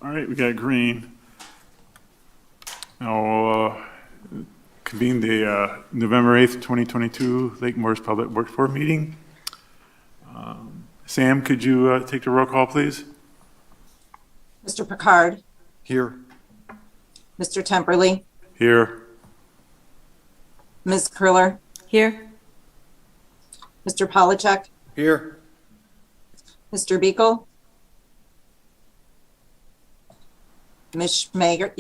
All right, we got green. Now, convene the November 8th, 2022 Lake Morris Public Works Board meeting. Sam, could you take the roll call, please? Mr. Picard, Here. Mr. Temperley, Here. Ms. Curler, Here. Mr. Polachek, Here. Mr. Beagle, Ms. Schmager,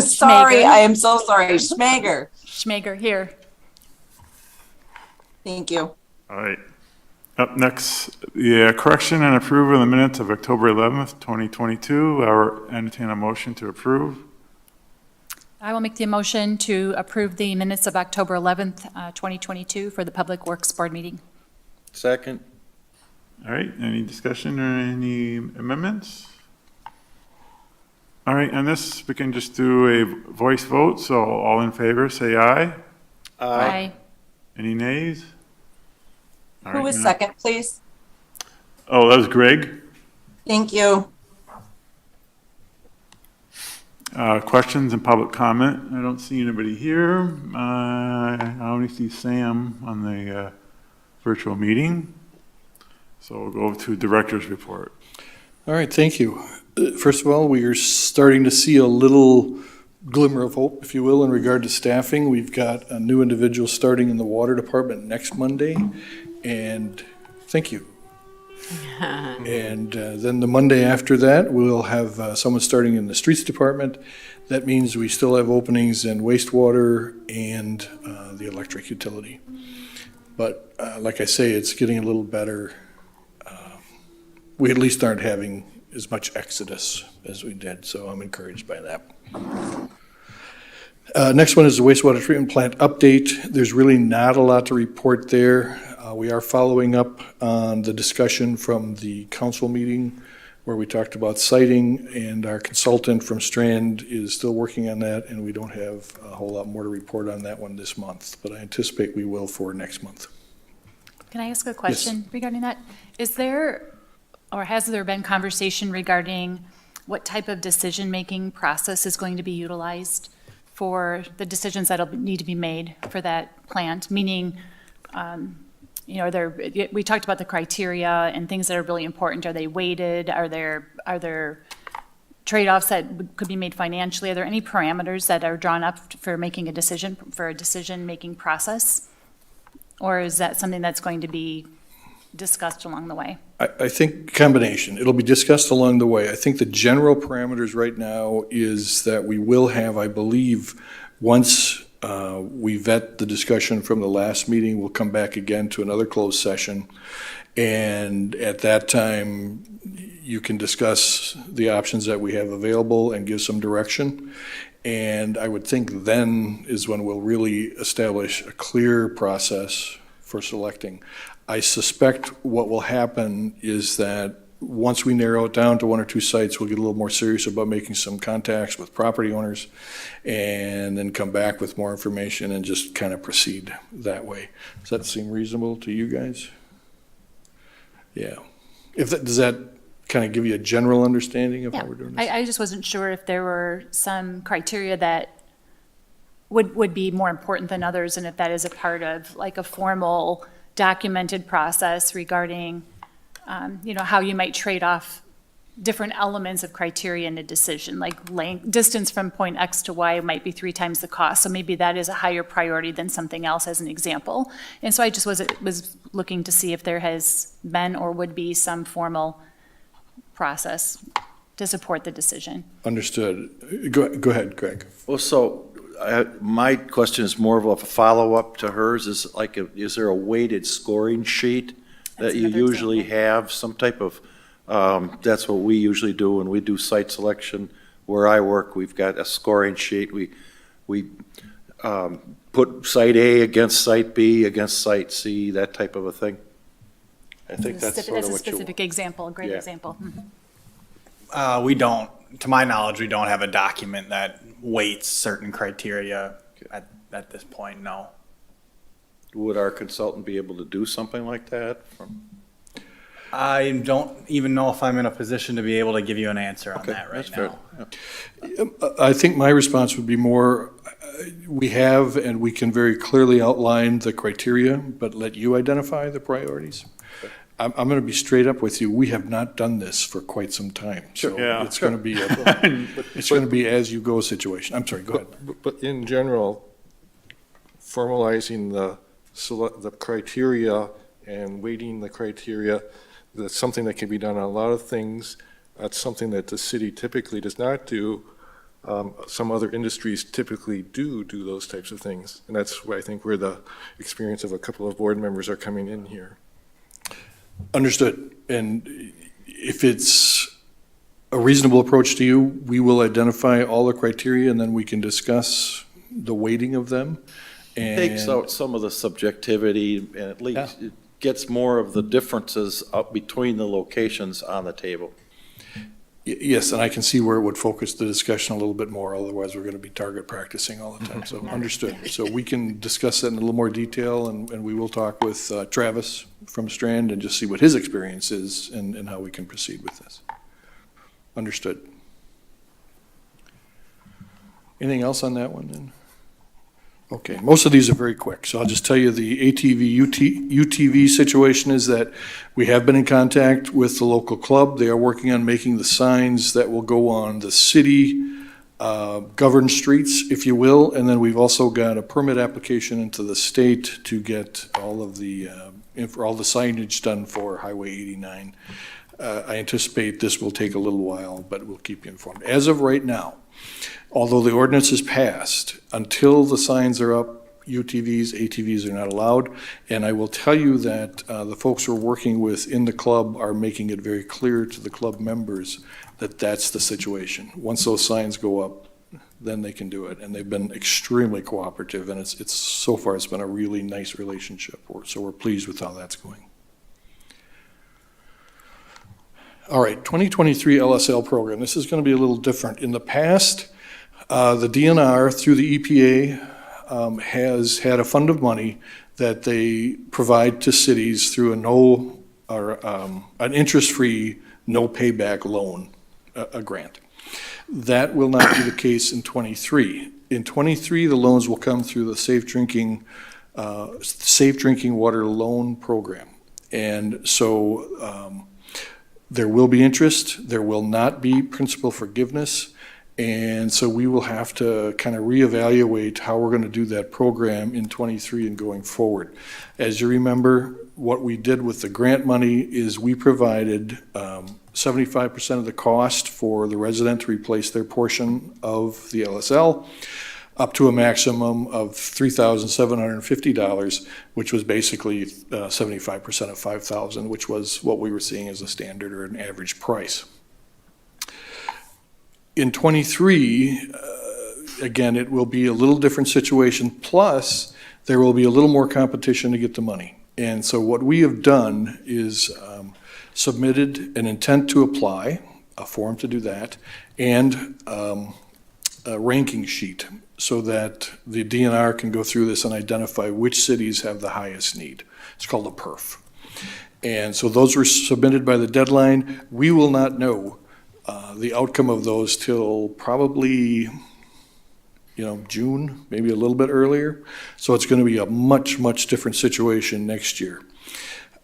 sorry, I am so sorry, Schmager. Schmager, here. Thank you. All right. Up next, the correction and approval of the minutes of October 11th, 2022. I will entertain a motion to approve. I will make the motion to approve the minutes of October 11th, 2022 for the Public Works Board meeting. Second. All right, any discussion or any amendments? All right, on this, we can just do a voice vote, so all in favor, say aye. Aye. Any nays? All Who right, was now- second, please? Oh, that was Greg. Thank you. Questions and public comment? I don't see anybody here. I only see Sam on the virtual meeting. So we'll go to director's report. All right, thank you. First of all, we are starting to see a little glimmer of hope, if you will, in regard to staffing. We've got a new individual starting in the water department next Monday, and thank you. And then the Monday after that, we'll have someone starting in the streets department. That means we still have openings in wastewater and the electric utility. But like I say, it's getting a little better. We at least aren't having as much exodus as we did, so I'm encouraged by that. Next one is the wastewater treatment plant update. There's really not a lot to report there. We are following up on the discussion from the council meeting where we talked about siting, and our consultant from Strand is still working on that, and we don't have a whole lot more to report on that one this month, but I anticipate we will for next month. Can I ask a question regarding that? Is there, or has there been conversation regarding what type of decision-making process is going to be utilized for the decisions that'll need to be made for that plant? Meaning, we talked about the criteria and things that are really important. Are they weighted? Are there trade-offs that could be made financially? Are there any parameters that are drawn up for making a decision, for a decision-making process? Or is that something that's going to be discussed along the way? I think combination. It'll be discussed along the way. I think the general parameters right now is that we will have, I believe, once we vet the discussion from the last meeting, we'll come back again to another closed session. And at that time, you can discuss the options that we have available and give some direction. And I would think then is when we'll really establish a clear process for selecting. I suspect what will happen is that once we narrow it down to one or two sites, we'll get a little more serious about making some contacts with property owners and then come back with more information and just kind of proceed that way. Does that seem reasonable to you guys? Yeah. Does that kind of give you a general understanding of how we're doing this? I just wasn't sure if there were some criteria that would be more important than others, and if that is a part of like a formal documented process regarding, how you might trade off different elements of criteria in a decision, like length, distance from point X to Y might be 3 times the cost. So maybe that is a higher priority than something else as an example. And so I just was looking to see if there has been or would be some formal process to support the decision. Understood. Go ahead, Greg. Well, so my question is more of a follow-up to hers. Is there a weighted scoring sheet that you usually have? Some type of, that's what we usually do when we do site selection. Where I work, we've got a scoring sheet. We put site A against site B against site C, that type of a thing. I think that's sort of a what you. specific example, a great Yeah. example. We don't, to my knowledge, we don't have a document that weights certain criteria at this point, no. Would our consultant be able to do something like that? I don't even know if I'm in a position to be able to give you an answer on Okay, that that's right fair. now. I think my response would be more, we have and we can very clearly outline the criteria, but let you identify the priorities. I'm going to be straight up with you. We have not done this for quite some time. So Yeah. it's going to be, it's going to be as you go situation. I'm sorry, go ahead. But in general, formalizing the criteria and weighting the criteria, that's something that can be done on a lot of things. That's something that the city typically does not do. Some other industries typically do those types of things. And that's where I think where the experience of a couple of board members are coming in here. Understood. And if it's a reasonable approach to you, we will identify all the criteria and then we can discuss the weighting of them. Takes And out some of the subjectivity and at least it gets more of the differences up between the locations on the table. yes, and I can see where it would focus the discussion a little bit more. Otherwise, we're going to be target practicing all the time. So understood. So we can discuss that in a little more detail and we will talk with Travis from Strand and just see what his experience is and how we can proceed with this. Understood. Anything else on that one then? Okay, most of these are very quick, so I'll just tell you the UTV situation is that we have been in contact with the local club. They are working on making the signs that will go on the city governed streets, if you will, and then we've also got a permit application into the state to get all of the, all the signage done for Highway 89. I anticipate this will take a little while, but we'll keep you informed. As of right now, although the ordinance is passed, until the signs are up, UTVs, ATVs are not allowed. And I will tell you that the folks we're working with in the club are making it very clear to the club members that that's the situation. Once those signs go up, then they can do it. And they've been extremely cooperative, and it's so far it's been a really nice relationship. So we're pleased with how that's going. All right, 2023 LSL program. This is going to be a little different. In the past, the DNR through the EPA has had a fund of money that they provide to cities through an interest-free, no payback loan, a grant. That will not be the case in 23. In 23, the loans will come through the Safe Drinking Water Loan Program. And so there will be interest, there will not be principal forgiveness, and so we will have to kind of reevaluate how we're going to do that program in 23 and going forward. As you remember, what we did with the grant money is we provided 75% of the cost for the resident to replace their portion of the LSL, up to a maximum of $3,750, which was basically 75% of $5,000, which was what we were seeing as a standard or an average price. In 23, again, it will be a little different situation, plus there will be a little more competition to get the money. And so what we have done is submitted an intent to apply, a form to do that, and a ranking sheet, so that the DNR can go through this and identify which cities have the highest need. It's called a PERF. And so those were submitted by the deadline. We will not know the outcome of those till probably, June, maybe a little bit earlier. So it's going to be a much, much different situation next year.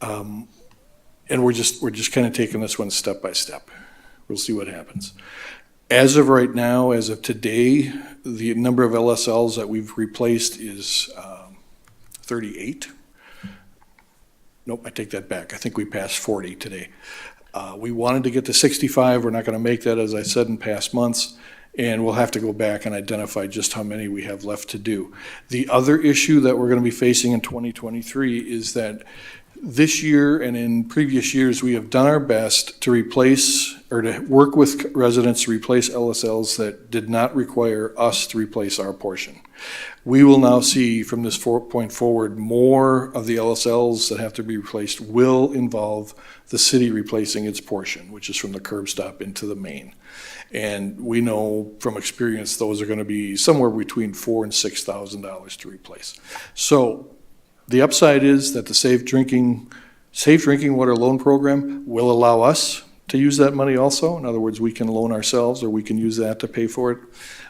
And we're just kind of taking this one step by step. We'll see what happens. As of right now, as of today, the number of LSLs that we've replaced is 38. Nope, I take that back. I think we passed 40 today. We wanted to get to 65. We're not going to make that, as I said, in past months, and we'll have to go back and identify just how many we have left to do. The other issue that we're going to be facing in 2023 is that this year and in previous years, we have done our best to replace or to work with residents to replace LSLs that did not require us to replace our portion. We will now see from this point forward, more of the LSLs that have to be replaced will involve the city replacing its portion, which is from the curb stop into the main. And we know from experience, those are going to be somewhere between $4,000 and $6,000 to replace. So the upside is that the Safe Drinking Safe Drinking Water Loan Program will allow us to use that money also. In other words, we can loan ourselves or we can use that to pay for it.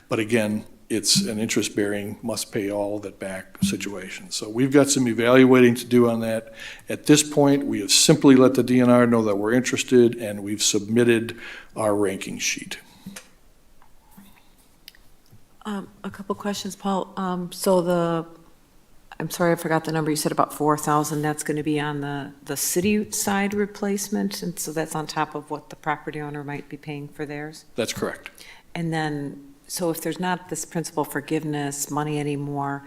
But again, it's an interest-bearing, must pay all of it back situation. So we've got some evaluating to do on that. At this point, we have simply let the DNR know that we're interested, and we've submitted our ranking sheet. A couple questions, Paul. I'm sorry, I forgot the number. You said about 4,000. That's going to be on the city side replacement, and so that's on top of what the property owner might be paying for theirs? That's correct. And then, so if there's not this principal forgiveness money anymore,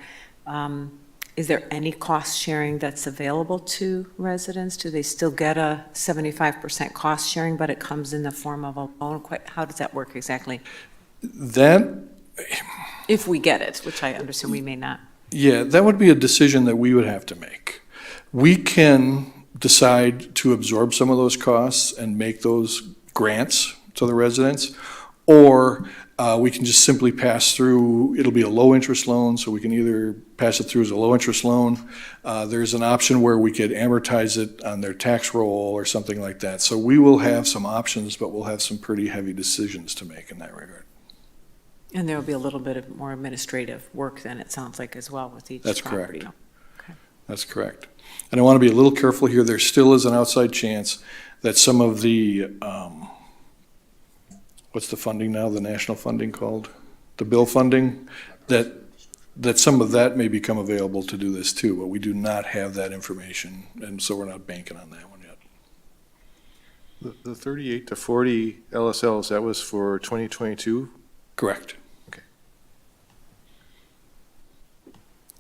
is there any cost sharing that's available to residents? Do they still get a 75% cost sharing, but it comes in the form of a loan? How does that work exactly? That, If we get it, which I understand we may not. yeah, that would be a decision that we would have to make. We can decide to absorb some of those costs and make those grants to the residents, or we can just simply pass through, it'll be a low-interest loan, so we can either pass it through as a low-interest loan. There's an option where we could amortize it on their tax roll or something like that. So we will have some options, but we'll have some pretty heavy decisions to make in that regard. And there will be a little bit of more administrative work then, it sounds like, as well with each That's property. correct. Okay. That's correct. And I want to be a little careful here. There still is an outside chance that some of the, what's the funding now, the national funding called? The bill funding, that some of that may become available to do this too, but we do not have that information, and so we're not banking on that one yet. The 38 to 40 LSLs, that was for 2022? Correct. Okay.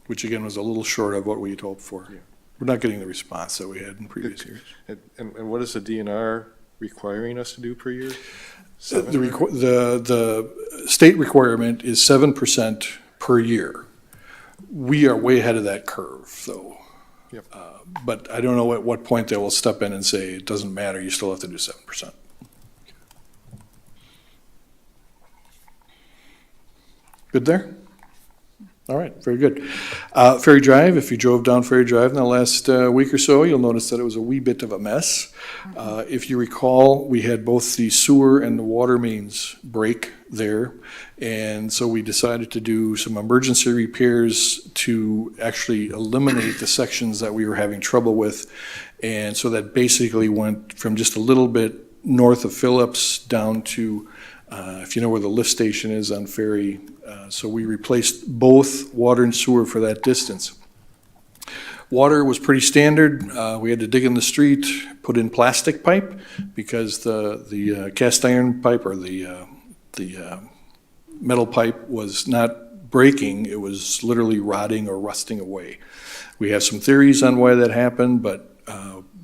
Which again was a little short of what we had hoped for. Yeah. We're not getting the response that we had in previous years. And what is the DNR requiring us to do per year? The state requirement is 7% per year. We are way ahead of that curve, though. Yep. But I don't know at what point they will step in and say, it doesn't matter, you still have to do 7%. Good there? All right, very good. Ferry Drive, if you drove down Ferry Drive in the last week or so, you'll notice that it was a wee bit of a mess. If you recall, we had both the sewer and the water mains break there, and so we decided to do some emergency repairs to actually eliminate the sections that we were having trouble with. And so that basically went from just a little bit north of Phillips down to if you know where the lift station is on Ferry. So we replaced both water and sewer for that distance. Water was pretty standard. We had to dig in the street, put in plastic pipe because the cast iron pipe or the metal pipe was not breaking. It was literally rotting or rusting away. We have some theories on why that happened, but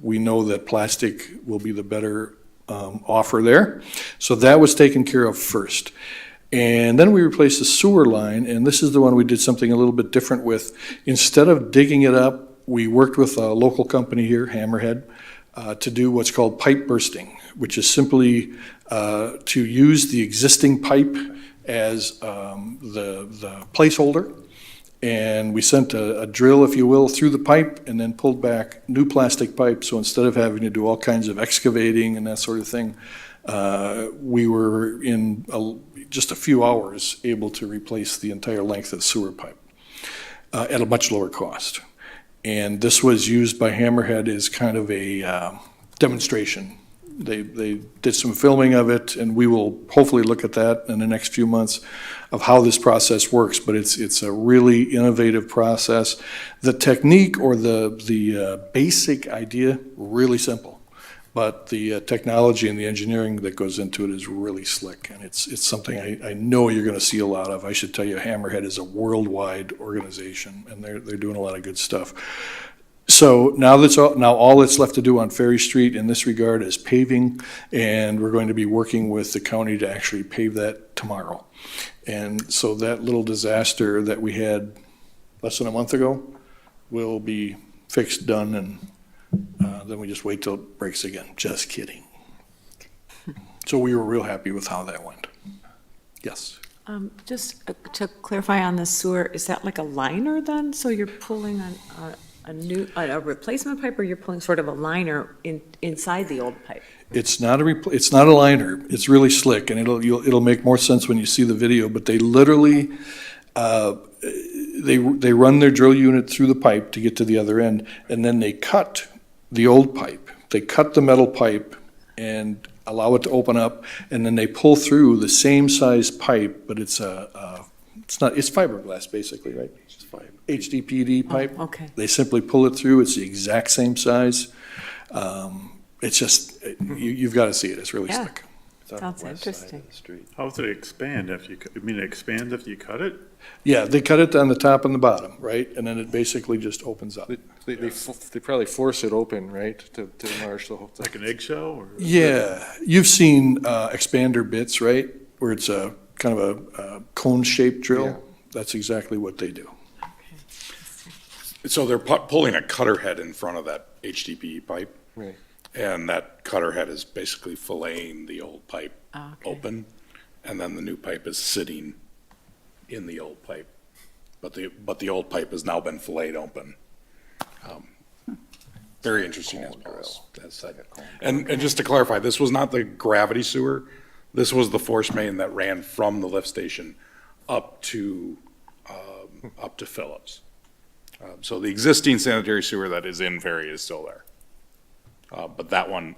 we know that plastic will be the better offer there. So that was taken care of first. And then we replaced the sewer line, and this is the one we did something a little bit different with. Instead of digging it up, we worked with a local company here, Hammerhead, to do what's called pipe bursting, which is simply to use the existing pipe as the placeholder. And we sent a drill, if you will, through the pipe and then pulled back new plastic pipe. So instead of having to do all kinds of excavating and that sort of thing, we were in just a few hours able to replace the entire length of sewer pipe at a much lower cost. And this was used by Hammerhead as kind of a demonstration. They did some filming of it, and we will hopefully look at that in the next few months of how this process works, but it's a really innovative process. The technique or the basic idea, really simple, but the technology and the engineering that goes into it is really slick, and it's something I know you're going to see a lot of. I should tell you, Hammerhead is a worldwide organization, and they're doing a lot of good stuff. So now all that's left to do on Ferry Street in this regard is paving, and we're going to be working with the county to actually pave that tomorrow. And so that little disaster that we had less than a month ago will be fixed, done, and then we just wait till it breaks again. Just kidding. So we were real happy with how that went. Yes. Just to clarify on the sewer, is that like a liner then? So you're pulling on a replacement pipe, or you're pulling sort of a liner inside the old pipe? It's not it's not a liner. It's really slick, and it'll make more sense when you see the video, but they literally, they run their drill unit through the pipe to get to the other end, and then they cut the old pipe. They cut the metal pipe and allow it to open up, and then they pull through the same size pipe, but it's it's fiberglass basically, right? It's HDPE pipe. Oh, okay. They simply pull it through. It's the exact same size. It's just, you've got to see it. It's really Yeah. slick. It's on the Sounds west side of interesting. the street. How does it expand after you, you mean it expands after you cut it? Yeah, they cut it on the top and the bottom, right? And then it basically just opens up. They probably force it open, right, to enlarge the whole thing. Like an eggshell or? Yeah, you've seen expander bits, right? Where it's a kind of a cone-shaped drill. Yeah. That's exactly what they do. So they're pulling a cutter head in front of that HDPE pipe, Right. and that cutter head is basically filleting the old pipe Okay. open, and then the new pipe is sitting in the old pipe. But the old pipe has now been filleted open. Very interesting, as Paul has said. And just to clarify, this was not the gravity sewer. This was the force main that ran from the lift station up to Phillips. So the existing sanitary sewer that is in Ferry is still there. But that one,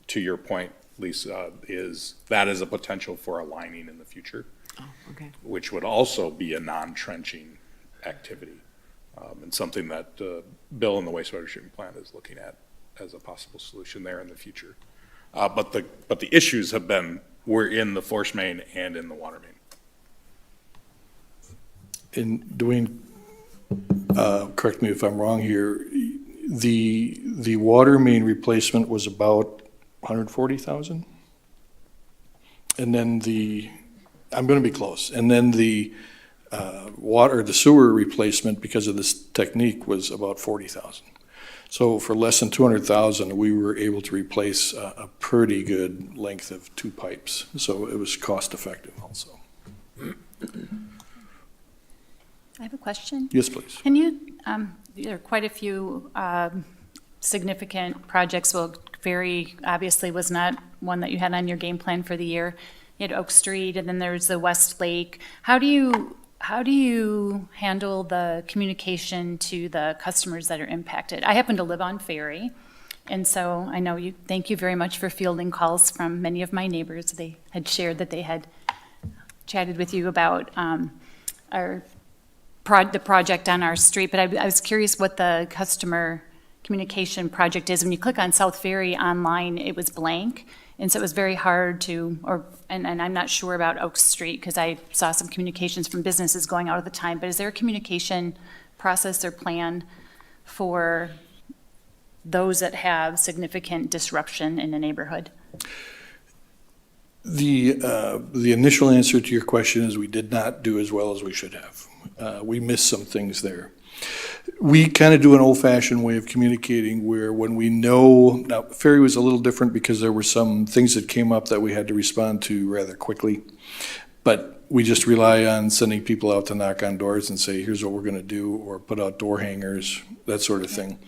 to your point, Lisa, that is a potential for a lining in the future, Oh, okay. which would also be a non-trenching activity, and something that Bill and the wastewater treatment plant is looking at as a possible solution there in the future. But the issues were in the force main and in the water main. And Dwayne, correct me if I'm wrong here, the water main replacement was about 140,000? And then I'm gonna be close, and then the sewer replacement, because of this technique, was about 40,000. So for less than 200,000, we were able to replace a pretty good length of two pipes, so it was cost effective also. I have a question. Yes, please. Can you, there are quite a few significant projects. Well, Ferry obviously was not one that you had on your game plan for the year. You had Oak Street, and then there's the West Lake. How do you handle the communication to the customers that are impacted? I happen to live on Ferry, and so I know you, thank you very much for fielding calls from many of my neighbors. They had shared that they had chatted with you about the project on our street, but I was curious what the customer communication project is. When you click on South Ferry online, it was blank, and so it was very hard to, and I'm not sure about Oak Street, because I saw some communications from businesses going out at the time, but is there a communication process or plan for those that have significant disruption in the neighborhood? The initial answer to your question is we did not do as well as we should have. We missed some things there. We kind of do an old-fashioned way of communicating where when we know, now Ferry was a little different because there were some things that came up that we had to respond to rather quickly. But we just rely on sending people out to knock on doors and say, here's what we're going to do, or put out door hangers, that sort of thing.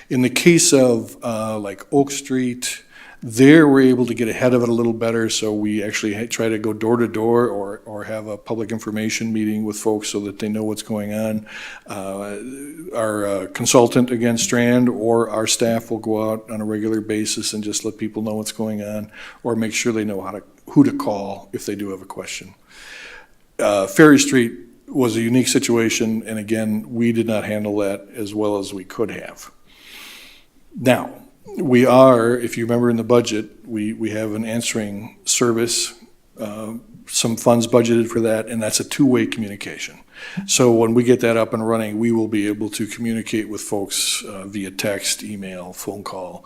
In the case of like Oak Street, there we're able to get ahead of it a little better, so we actually try to go door to door or have a public information meeting with folks so that they know what's going on. Our consultant, again, Strand, or our staff will go out on a regular basis and just let people know what's going on, or make sure they know who to call if they do have a question. Ferry Street was a unique situation, and again, we did not handle that as well as we could have. Now, we are, if you remember in the budget, we have an answering service, some funds budgeted for that, and that's a two-way communication. So when we get that up and running, we will be able to communicate with folks via text, email, phone call,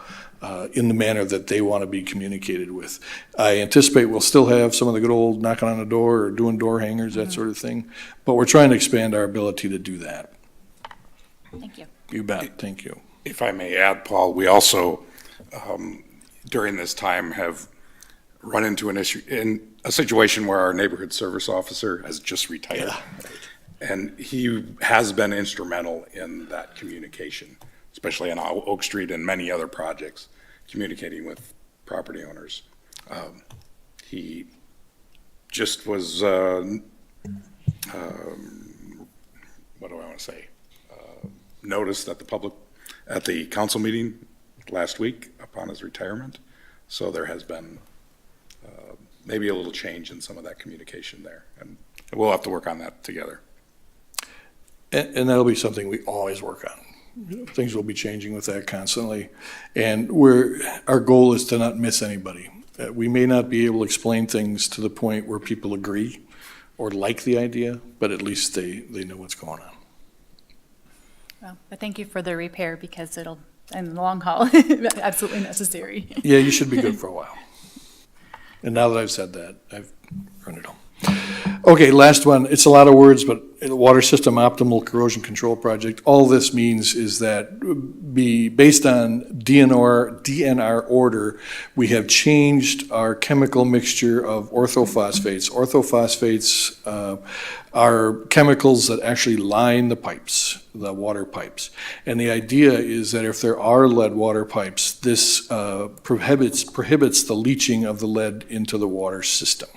in the manner that they want to be communicated with. I anticipate we'll still have some of the good old knocking on the door or doing door hangers, that sort of thing, but we're trying to expand our ability to do that. Thank you. You bet, thank you. If I may add, Paul, we also, during this time, have run into a situation where our neighborhood service officer has just retired. And he has been instrumental in that communication especially on Oak Street and many other projects, communicating with property owners. He just was, what do I want to say? Noticed at the council meeting last week upon his retirement. So there has been maybe a little change in some of that communication there, and we'll have to work on that together. And that'll be something we always work on. Things will be changing with that constantly. And our goal is to not miss anybody. We may not be able to explain things to the point where people agree or like the idea, but at least they know what's going on. Well, but thank you for the repair because it'll, in the long haul, absolutely necessary. Yeah, you should be good for a while. And now that I've said that, I've earned it home. Okay, last one. It's a lot of words, but water system optimal corrosion control project. All this means is that based on DNR order, we have changed our chemical mixture of orthophosphates. Orthophosphates are chemicals that actually line the pipes, the water pipes. And the idea is that if there are lead water pipes, this prohibits the leaching of the lead into the water system.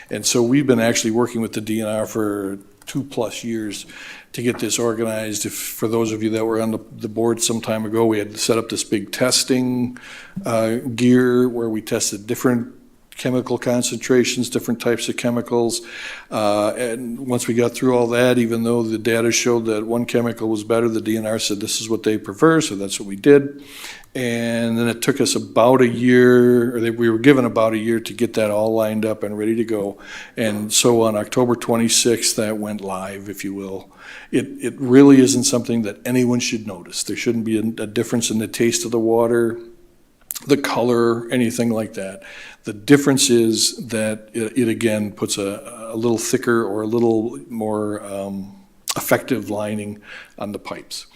And so we've been actually working with the DNR for 2+ years to get this organized. For those of you that were on the board some time ago, we had set up this big testing gear where we tested different chemical concentrations, different types of chemicals. And once we got through all that, even though the data showed that one chemical was better, the DNR said this is what they prefer, so that's what we did. And then it took us about a year, or we were given about a year to get that all lined up and ready to go. And so on October 26th, that went live, if you will. It really isn't something that anyone should notice. There shouldn't be a difference in the taste of the water, the color, anything like that. The difference is that it again puts a little thicker or a little more effective lining on the pipes.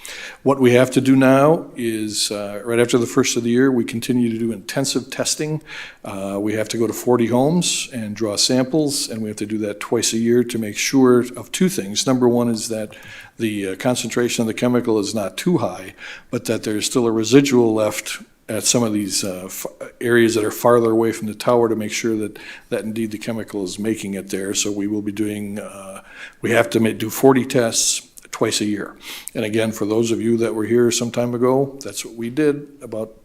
What we have to do now is, right after the first of the year, we continue to do intensive testing. We have to go to 40 homes and draw samples, and we have to do that twice a year to make sure of two things. Number one is that the concentration of the chemical is not too high, but that there's still a residual left at some of these areas that are farther away from the tower to make sure that indeed the chemical is making it there. So we will be doing, we have to do 40 tests twice a year. And again, for those of you that were here some time ago, that's what we did about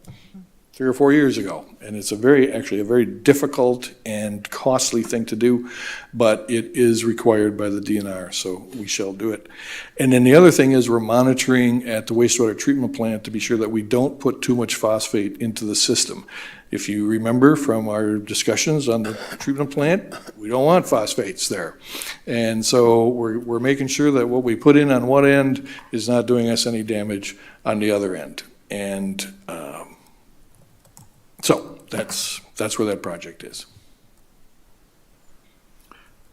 3 or 4 years ago. And it's actually a very difficult and costly thing to do, but it is required by the DNR, so we shall do it. And then the other thing is we're monitoring at the wastewater treatment plant to be sure that we don't put too much phosphate into the system. If you remember from our discussions on the treatment plant, we don't want phosphates there. And so we're making sure that what we put in on one end is not doing us any damage on the other end. And so that's where that project is.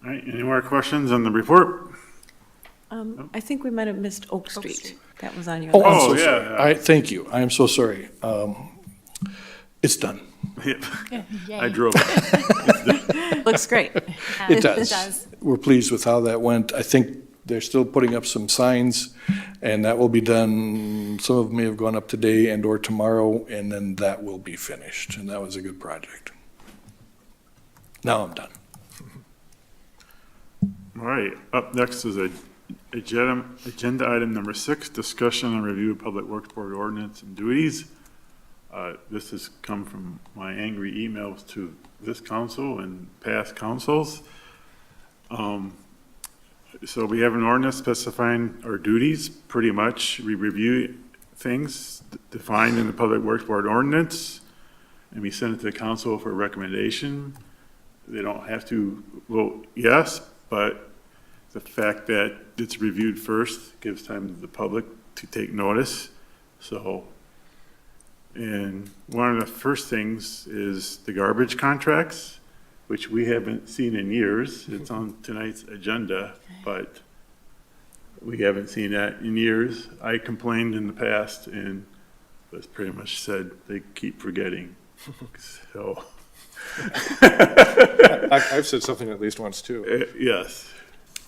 All right, any more questions on the report? I think we might have missed Oak Street. That was on your Oh, list. I'm so yeah. sorry. Thank you. I am so sorry. It's done. I drove it. Looks great. It does. We're pleased with how that went. I think they're still putting up some signs, and that will be done. Some of them may have gone up today and or tomorrow, and then that will be finished. And that was a good project. Now I'm done. All right, up next is agenda item number 6, discussion and review of Public Works Board ordinance and duties. This has come from my angry emails to this council and past councils. So we have an ordinance specifying our duties, pretty much. We review things defined in the Public Works Board ordinance, and we send it to the council for recommendation. They don't have to vote yes, but the fact that it's reviewed first gives time to the public to take notice. So, and one of the first things is the garbage contracts, which we haven't seen in years. It's on tonight's agenda, but we haven't seen that in years. I complained in the past and was pretty much said they keep forgetting. So. I've said something at least once too. Yes.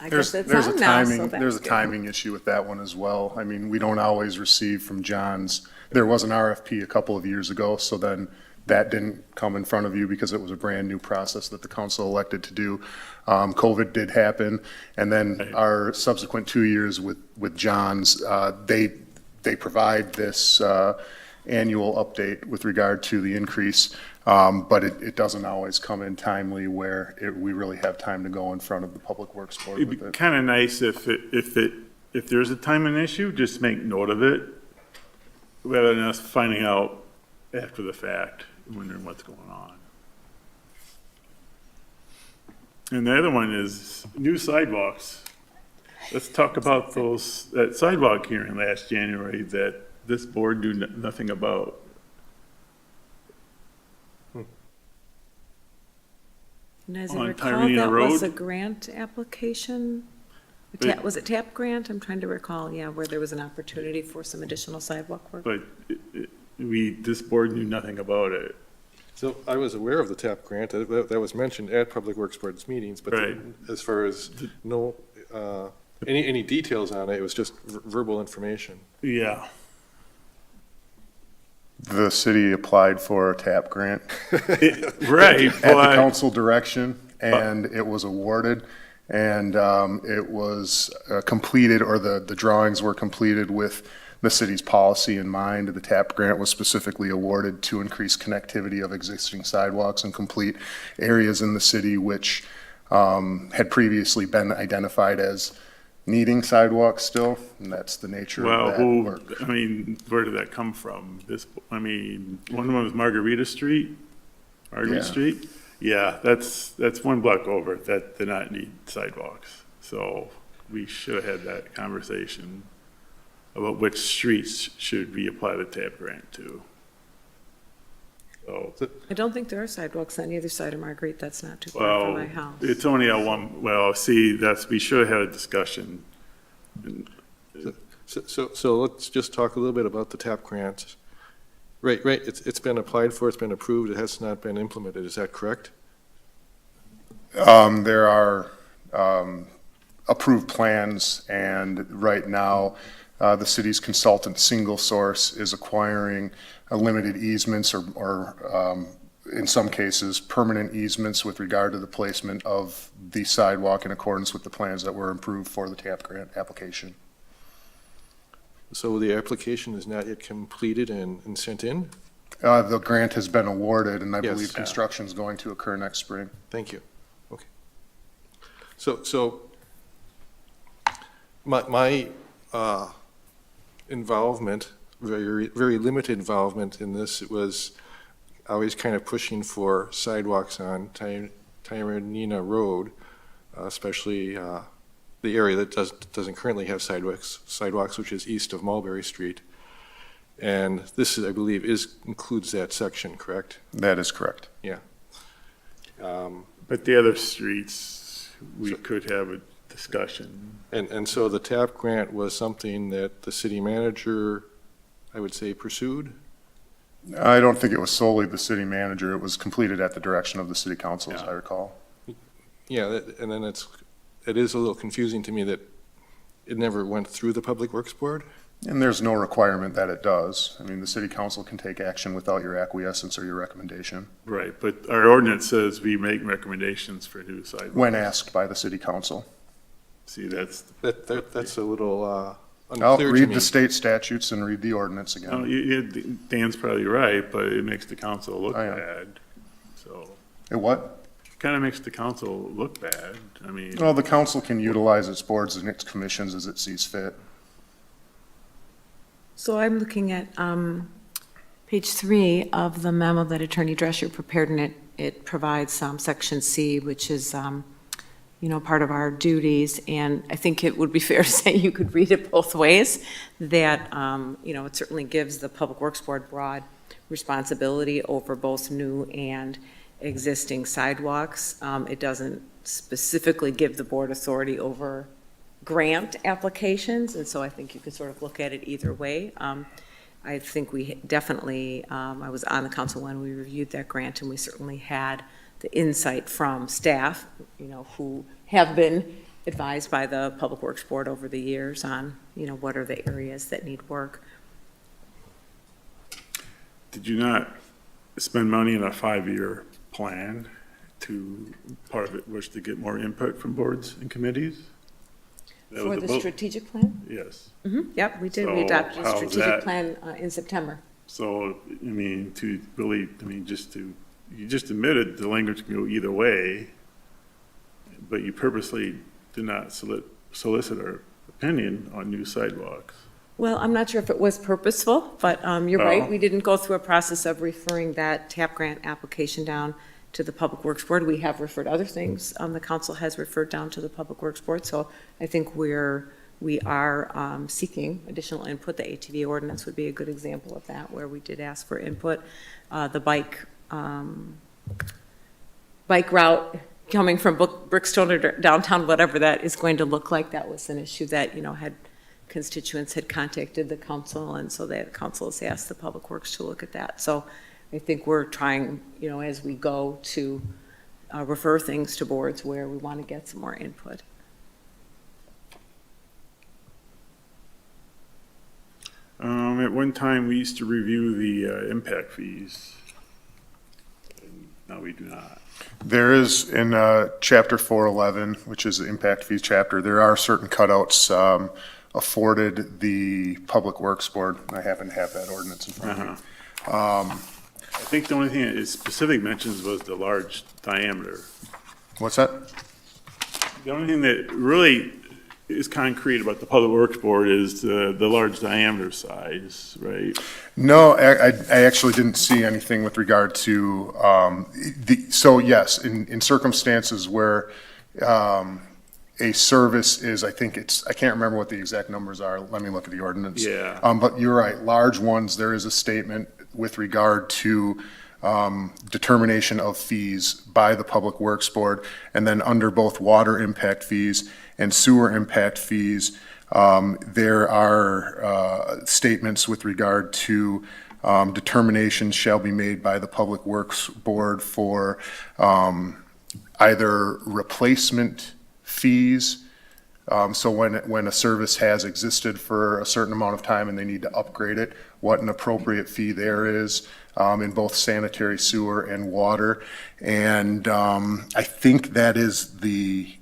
I guess it's There's a on now, so timing, that's there's a good. timing issue with that one as well. I mean, we don't always receive from John's. There was an RFP a couple of years ago, so then that didn't come in front of you because it was a brand-new process that the council elected to do. COVID did happen, and then our subsequent 2 years with John's, they provide this annual update with regard to the increase, but it doesn't always come in timely where we really have time to go in front of the Public Works Board It'd with be it. kind of nice if there's a timing issue, just make note of it, rather than us finding out after the fact, wondering what's going on. And the other one is new sidewalks. Let's talk about that sidewalk hearing last January that this board knew nothing about. And as I on recall, Tyrenia that was Road? a grant application? But- Was it TAP grant? I'm trying to recall, yeah, where there was an opportunity for some additional sidewalk work. But this board knew nothing about it. So I was aware of the TAP grant, that was mentioned at Public Works Board's meetings, but Right. as far as no, any details on it, it was just verbal information. Yeah. The city applied for a TAP grant Right, at the but, council direction, and it was awarded, and it was completed, or the drawings were completed with the city's policy in mind. The TAP grant was specifically awarded to increase connectivity of existing sidewalks and complete areas in the city which had previously been identified as needing sidewalks still, and that's the nature well, of that work. I mean, where did that come from? One of them was Margarita Street? Marguerite Yeah. Street? Yeah, that's one block over that did not need sidewalks. So we should have had that conversation about which streets should we apply the TAP grant to. So, I don't think there are sidewalks on either side of Marguerite. That's not too far from well, my house. it's only a one, well, see, we should have had a discussion. So let's just talk a little bit about the TAP grant. Right, it's been applied for, it's been approved, it has not been implemented, is that correct? There are approved plans, and right now, the city's consultant, Single Source, is acquiring limited easements or in some cases, permanent easements with regard to the placement of the sidewalk in accordance with the plans that were approved for the TAP grant application. So the application is not yet completed and sent in? The grant has been awarded, and I Yes. believe construction is going to occur next spring. Thank you. Okay. So my involvement, very limited involvement in this, was always kind of pushing for sidewalks on Tyrannina Road, especially the area that doesn't currently have sidewalks, which is east of Mulberry Street. And this, I believe, includes that section, correct? That is correct. But the other streets, we could have a discussion. And so the TAP grant was something that the city manager, I would say, pursued? I don't think it was solely the city manager. It was completed at the direction of the city council, as Yeah. I recall. Yeah, and then it is a little confusing to me that it never went through the Public Works Board? And there's no requirement that it does. I mean, the city council can take action without your acquiescence or your recommendation Right, but our ordinance says we make recommendations for new sidewalks. when asked by the city council. See, that's, That's a little I'll unclear to read me. the state statutes and read the ordinance oh, again. Dan's probably right, but it makes the council look I am. bad. So, What? kind of makes the council look bad. I mean, Well, the council can utilize its boards and its commissions as it sees fit. So I'm looking at page 3 of the memo that Attorney Drescher prepared, and it provides section C, which is, part of our duties. And I think it would be fair to say you could read it both ways, that, it certainly gives the Public Works Board broad responsibility over both new and existing sidewalks. It doesn't specifically give the board authority over grant applications, and so I think you could sort of look at it either way. I think we definitely, I was on the council when we reviewed that grant, and we certainly had the insight from staff, who have been advised by the Public Works Board over the years on, what are the areas that need work. Did you not spend money in a 5-year plan to, part of it was to get more input from boards and committees? That was For the vote. strategic plan? Yes. Yep, we did. We So adopted a how's strategic that? plan in September. So, I mean, to really, I mean, you just admitted the language can go either way, but you purposely did not solicit our opinion on new sidewalks. Well, I'm not sure if it was purposeful, but you're Oh. right. We didn't go through a process of referring that TAP grant application down to the Public Works Board. We have referred other things. The council has referred down to the Public Works Board. So I think we are seeking additional input. The ATV ordinance would be a good example of that, where we did ask for input. The bike route coming from Brookstone or downtown, whatever that is going to look like, that was an issue that, constituents had contacted the council, and so the council has asked the Public Works to look at that. So I think we're trying, as we go, to refer things to boards where we want to get some more input. At one time, we used to review the impact fees. Now we do not. There is in chapter 411, which is the impact fees chapter, there are certain cutouts afforded the Public Works Board. I happen to have that ordinance in front of me. I think the only thing it specific mentions was the large diameter. What's that? The only thing that really is concrete about the Public Works Board is the large diameter size, right? No, I actually didn't see anything with regard to, so yes, in circumstances where a service is, I can't remember what the exact numbers are. Let me look at the ordinance. Yeah. But you're right, large ones, there is a statement with regard to determination of fees by the Public Works Board. And then under both water impact fees and sewer impact fees, there are statements with regard to determinations shall be made by the Public Works Board for either replacement fees. So when a service has existed for a certain amount of time and they need to upgrade it, what an appropriate fee there is in both sanitary sewer and water. And I think that is the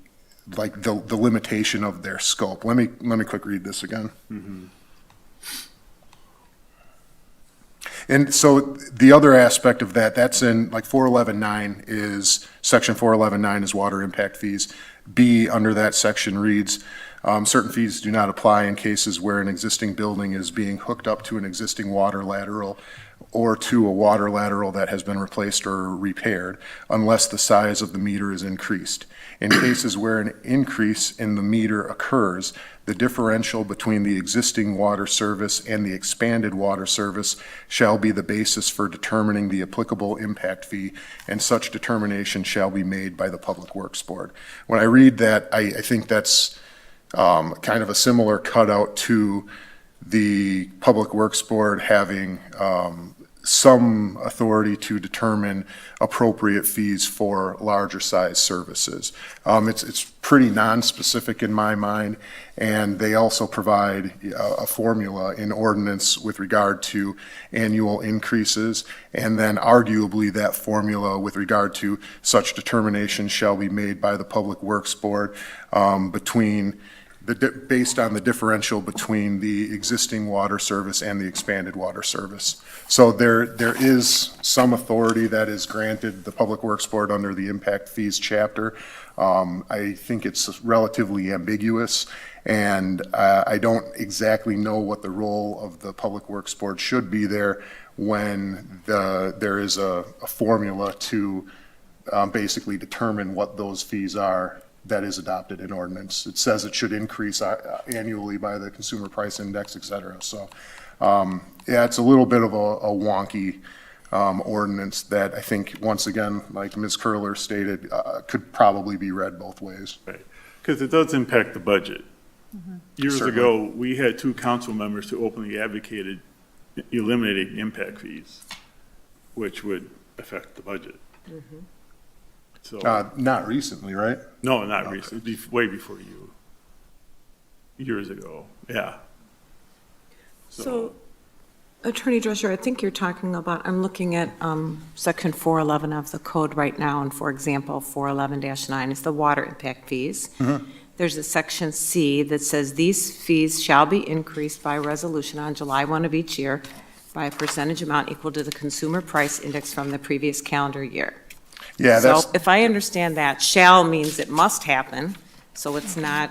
limitation of their scope. Let me quick read this again. Mm-hmm. And so the other aspect of that, that's in like 411.9 is, section 411.9 is water impact fees. B under that section reads, certain fees do not apply in cases where an existing building is being hooked up to an existing water lateral or to a water lateral that has been replaced or repaired unless the size of the meter is increased. In cases where an increase in the meter occurs, the differential between the existing water service and the expanded water service shall be the basis for determining the applicable impact fee, and such determination shall be made by the Public Works Board. When I read that, I think that's kind of a similar cutout to the Public Works Board having some authority to determine appropriate fees for larger size services. It's pretty non-specific in my mind, and they also provide a formula in ordinance with regard to annual increases, and then arguably that formula with regard to such determination shall be made by the Public Works Board based on the differential between the existing water service and the expanded water service. So there is some authority that is granted the Public Works Board under the impact fees chapter. I think it's relatively ambiguous, and I don't exactly know what the role of the Public Works Board should be there when there is a formula to basically determine what those fees are that is adopted in ordinance. It says it should increase annually by the Consumer Price Index, et cetera. So, yeah, it's a little bit of a wonky ordinance that I think, once again, like Ms. Curler stated, could probably be read both ways. Right, because it does impact the budget. Years Certainly. ago, we had 2 council members who openly advocated eliminating impact fees, which would affect the budget. So, Not recently, right? no, not recently, way before you. Years ago, yeah. So, Attorney Drescher, I think you're talking about, I'm looking at Section 411 of the code right now, and for example, 411-9 is the water impact fees. There's a Section C that says these fees shall be increased by resolution on July 1 of each year by a percentage amount equal to the consumer price index from the previous calendar year. Yeah, that's, So if I understand that, shall means it must happen, so it's not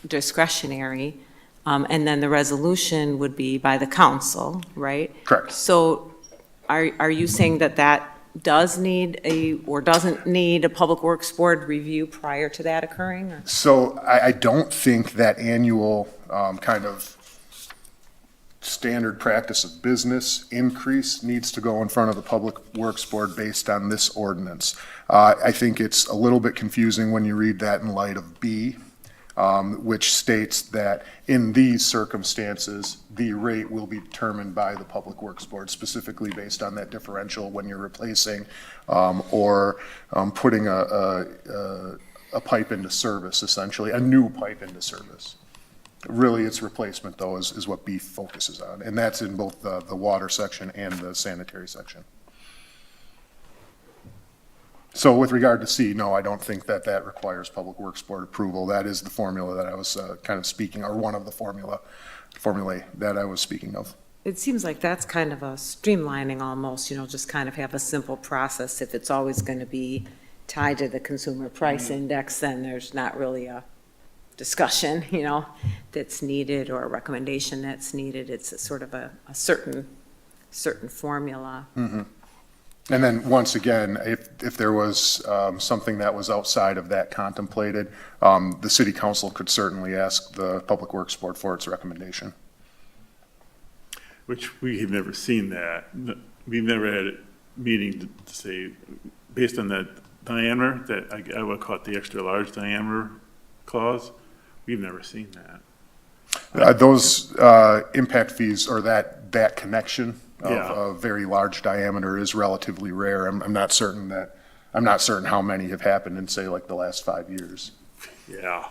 discretionary. And then the resolution would be by the council, right? correct. So are you saying that that does need or doesn't need a Public Works Board review prior to that occurring? Or? So I don't think that annual kind of standard practice of business increase needs to go in front of the Public Works Board based on this ordinance. I think it's a little bit confusing when you read that in light of B, which states that in these circumstances, the rate will be determined by the Public Works Board, specifically based on that differential when you're replacing or putting a pipe into service, essentially, a new pipe into service. Really, its replacement, though, is what B focuses on, and that's in both the water section and the sanitary section. So with regard to C, no, I don't think that that requires Public Works Board approval. That is the formula that I was kind of speaking, or one of the formulae that I was speaking of. It seems like that's kind of a streamlining almost, just kind of have a simple process. If it's always going to be tied to the consumer price index, then there's not really a discussion, that's needed or a recommendation that's needed. It's a sort of a certain formula. Mm-hmm. And then, once again, if there was something that was outside of that contemplated, the city council could certainly ask the Public Works Board for its recommendation. Which we have never seen that. We've never had a meeting to say, based on that diameter, that I would call it the extra large diameter clause, we've never seen that. Those impact fees, or that connection of Yeah. a very large diameter is relatively rare. I'm not certain how many have happened in, say, like the last 5 years. Yeah,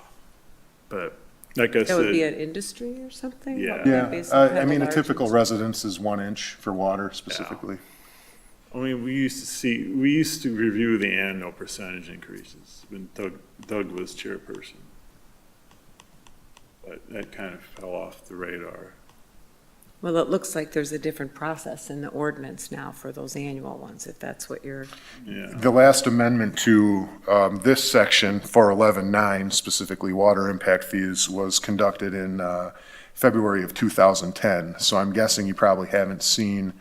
but like I That would be said, an industry or something? Yeah. What would Yeah, based on I mean, a large typical industry? residence is 1 inch for water specifically. I mean, we used to review the annual percentage increases when Doug was chairperson. But that kind of fell off the radar. Well, it looks like there's a different process in the ordinance now for those annual ones, if that's what you're, Yeah, The last amendment to this section, 411-9, specifically water impact fees, was conducted in February of 2010. So I'm guessing you probably haven't seen,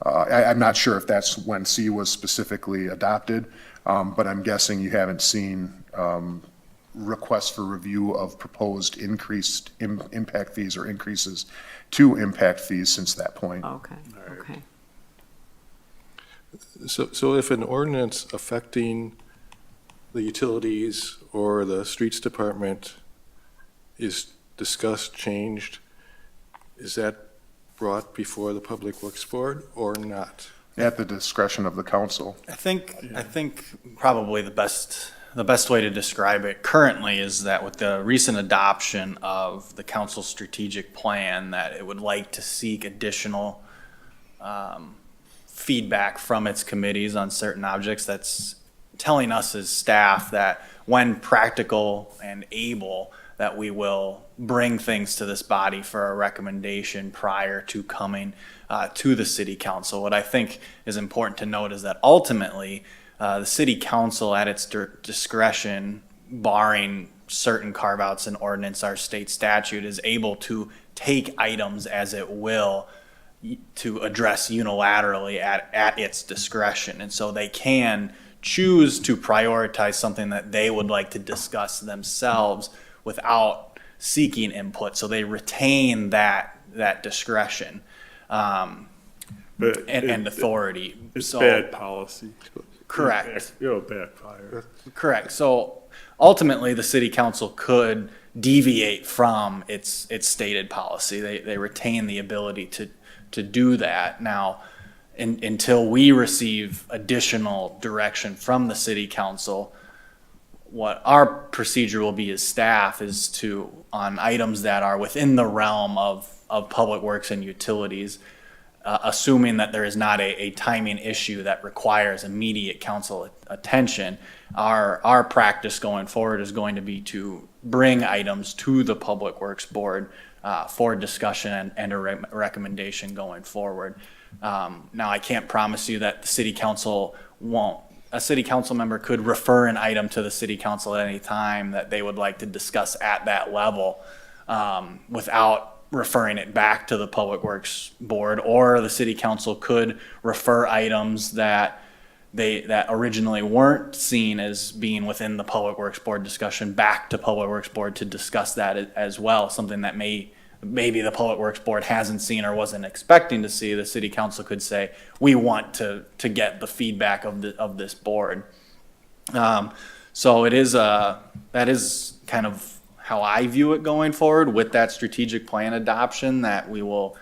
I'm not sure if that's when C was specifically adopted, but I'm guessing you haven't seen requests for review of proposed increased impact fees or increases to impact fees since that point. okay, okay. So if an ordinance affecting the utilities or the streets department is discussed, changed, is that brought before the Public Works Board or not? At the discretion of the council. I think probably the best way to describe it currently is that with the recent adoption of the council's strategic plan, that it would like to seek additional feedback from its committees on certain objects. That's telling us as staff that when practical and able, that we will bring things to this body for a recommendation prior to coming to the city council. What I think is important to note is that ultimately, the city council at its discretion, barring certain carve-outs in ordinance, our state statute, is able to take items as it will to address unilaterally at its discretion. And so they can choose to prioritize something that they would like to discuss themselves without seeking input. So they retain that discretion but and authority. It's So- bad policy. Correct. Backfire. Correct. So ultimately, the city council could deviate from its stated policy. They retain the ability to do that. Now, until we receive additional direction from the city council, what our procedure will be as staff is to, on items that are within the realm of public works and utilities, assuming that there is not a timing issue that requires immediate council attention, our practice going forward is going to be to bring items to the Public Works Board for discussion and a recommendation going forward. Now, I can't promise you that the city council won't. A city council member could refer an item to the city council at any time that they would like to discuss at that level without referring it back to the Public Works Board, or the city council could refer items that originally weren't seen as being within the Public Works Board discussion back to Public Works Board to discuss that as well, something that maybe the Public Works Board hasn't seen or wasn't expecting to see. The city council could say, we want to get the feedback of this board. So that is kind of how I view it going forward with that strategic plan adoption, that we will,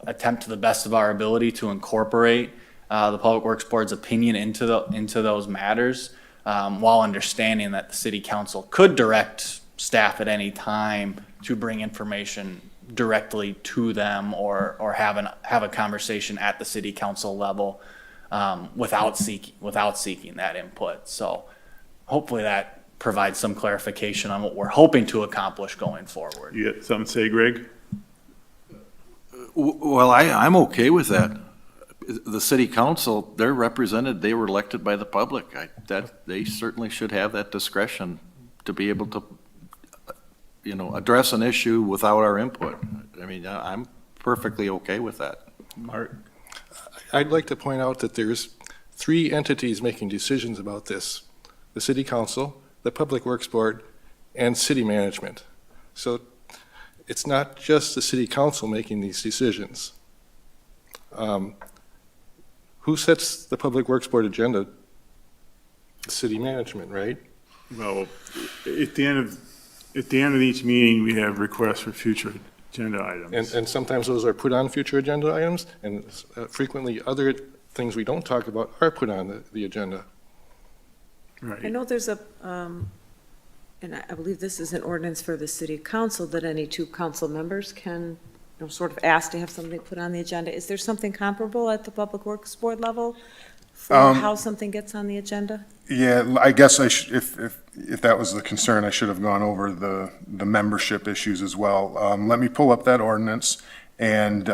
attempt to the best of our ability to incorporate the Public Works Board's opinion into those matters, while understanding that the city council could direct staff at any time to bring information directly to them, or have a conversation at the city council level without seeking that input. So hopefully that provides some clarification on what we're hoping to accomplish going forward. You got something to say, Greg? Well, I'm okay with that. The city council, they're represented, they were elected by the public. They certainly should have that discretion to be able to, address an issue without our input. I mean, I'm perfectly okay with that. Mark? I'd like to point out that there's 3 entities making decisions about this: the city council, the Public Works Board, and city management. So it's not just the city council making these decisions. Who sets the Public Works Board agenda? The city management, right? Well, at the end of each meeting, we have requests for future agenda items. And sometimes those are put on future agenda items, and frequently other things we don't talk about are put on the agenda. Right. I know there's and I believe this is an ordinance for the city council, that any 2 council members can, sort of ask to have something put on the agenda. Is there something comparable at the Public Works Board level for how something gets on the agenda? Yeah, I guess if that was the concern, I should have gone over the membership issues as well. Let me pull up that ordinance, and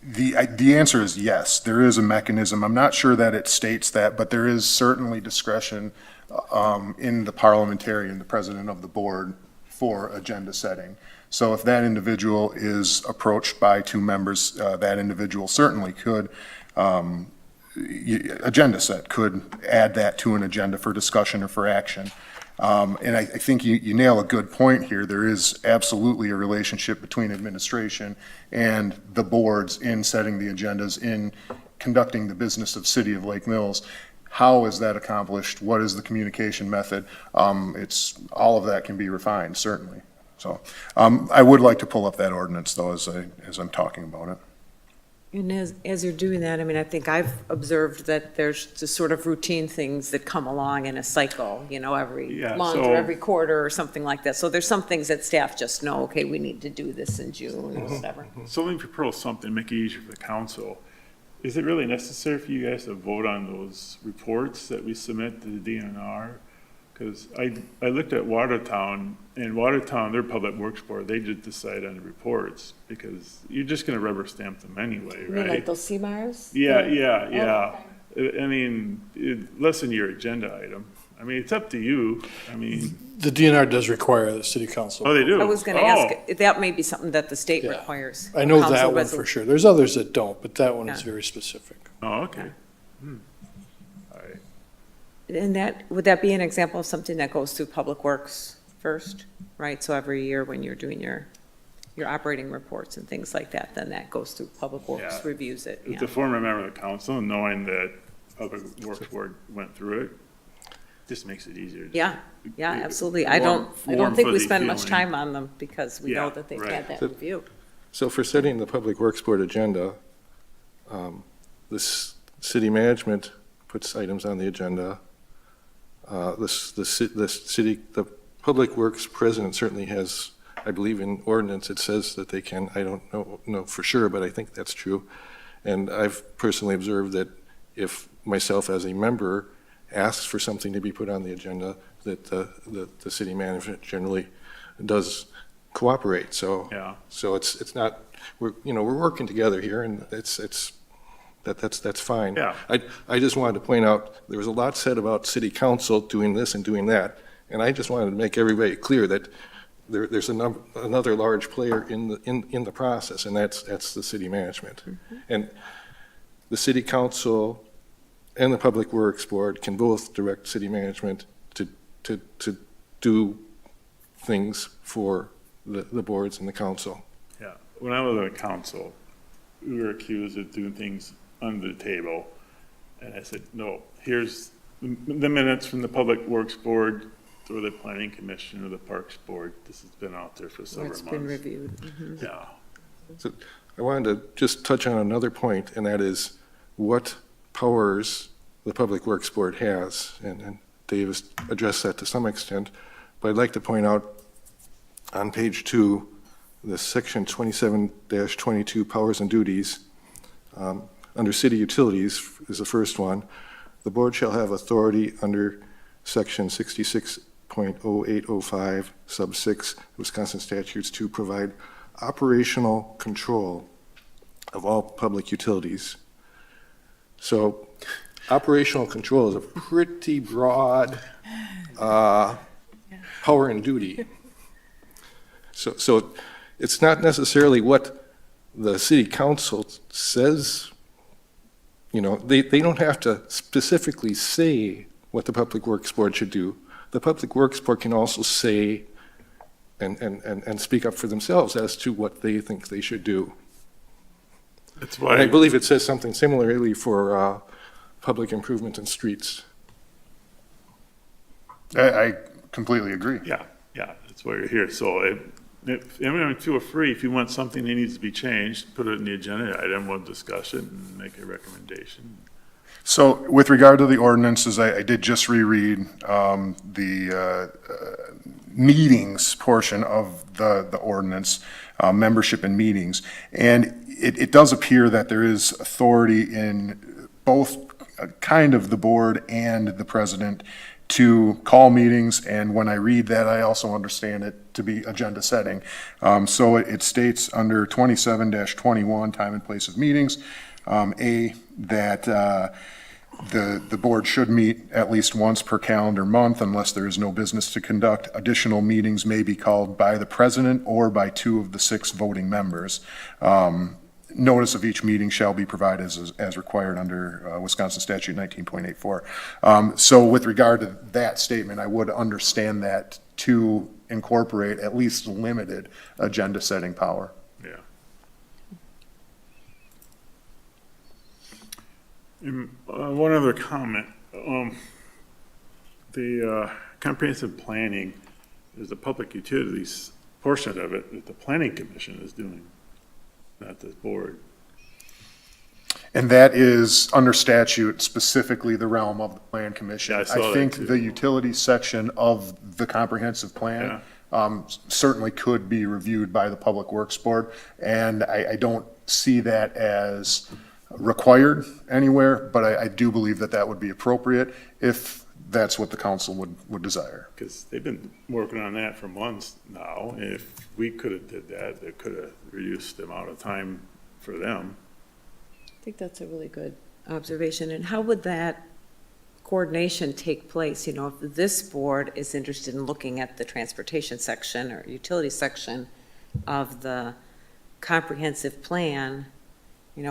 the answer is yes, there is a mechanism. I'm not sure that it states that, but there is certainly discretion in the parliamentarian, the president of the board, for agenda setting. So if that individual is approached by 2 members, that individual certainly could agenda set, could add that to an agenda for discussion or for action. And I think you nail a good point here. There is absolutely a relationship between administration and the boards in setting the agendas, in conducting the business of City of Lake Mills. How is that accomplished? What is the communication method? It's all of that can be refined, certainly. So I would like to pull up that ordinance, though, as I'm talking about it. And as you're doing that, I mean, I think I've observed that there's just sort of routine things that come along in a cycle, every month or every quarter or something like that. So there's some things that staff just know, okay, we need to do this in June or whatever. So let me propose something, make it easier for the council. Is it really necessary for you guys to vote on those reports that we submit to the DNR? Because I looked at Watertown, and Watertown, their Public Works Board, they just decide on the reports, because you're just going to rubber stamp them anyway, right? You mean like those CMARs? Yeah. I mean, less than your agenda item. I mean, it's up to you. I mean. The DNR does require the city council. Oh, they do? I was going to ask, that may be something that the state Yeah. requires. I know Council that one for sure. There's others that don't, but that one is very specific. Oh, okay. All right. And would that be an example of something that goes through Public Works first, right? So every year when you're doing your operating reports and things like that, then that goes through Public Works, Yeah. reviews it. As a former member of the council, knowing that Public Works Board went through it, just makes it easier. Yeah, absolutely. I don't think we spend much time on them because we know that they've had that review. So for setting the Public Works Board agenda, This city management puts items on the agenda. The Public Works president certainly has, I believe in ordinance, it says that they can, I don't know for sure, but I think that's true. And I've personally observed that if myself as a member asks for something to be put on the agenda, that the city management generally does cooperate. So, Yeah. so it's not, we're working together here, and that's fine. Yeah. I just wanted to point out, there was a lot said about city council doing this and doing that, and I just wanted to make everybody clear that there's another large player in the process, and that's the city management. And the city council and the Public Works Board can both direct city management to do things for the boards and the council. Yeah, when I was on the council, we were accused of doing things under the table. And I said, no, here's the minutes from the Public Works Board or the Planning Commission or the Parks Board. This has been out there for several months. It's been reviewed. Yeah. So I wanted to just touch on another point, and that is what powers the Public Works Board has, and Dave has addressed that to some extent, but I'd like to point out on page 2, the section 27-22, powers and duties, under city utilities is the first one. The board shall have authority under section 66.0805, sub 6, Wisconsin statutes to provide operational control of all public utilities. So operational control is a pretty broad power and duty. So it's not necessarily what the city council says. They don't have to specifically say what the Public Works Board should do. The Public Works Board can also say and speak up for themselves as to what they think they should do. That's And I why, believe it says something similarly for public improvement and streets. I completely agree. yeah, that's why you're here. So if anyone feel free, if you want something that needs to be changed, put it in the agenda item, we'll discuss it and make a recommendation. So with regard to the ordinances, I did just reread the meetings portion of the ordinance, membership and meetings. And it does appear that there is authority in both kind of the board and the president to call meetings, and when I read that, I also understand it to be agenda setting. So it states under 27-21, time and place of meetings, that the board should meet at least once per calendar month unless there is no business to conduct. Additional meetings may be called by the president or by 2 of the 6 voting members. Notice of each meeting shall be provided as required under Wisconsin Statute 19.84. So with regard to that statement, I would understand that to incorporate at least limited agenda setting power. Yeah. And, one other comment. The comprehensive planning is the public utilities portion of it that the Planning Commission is doing, not the board. And that is under statute, specifically the realm of the Plan Commission. Yeah, I saw that think too. the utility section of the comprehensive plan certainly could be reviewed by the Public Works Board, and I don't see that as required anywhere, but I do believe that that would be appropriate if that's what the council would desire. Because they've been working on that for months now. If we could have did that, it could have reduced the amount of time for them. I think that's a really good observation. And how would that coordination take place? If this board is interested in looking at the transportation section or utility section of the comprehensive plan,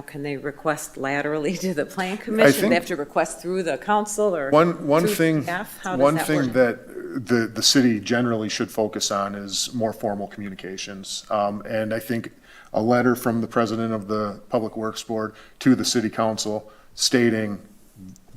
can they request laterally to the Plan Commission? think- They have to request through the council or One through thing, staff? How does one that thing work? that the city generally should focus on is more formal communications. And I think a letter from the president of the Public Works Board to the city council stating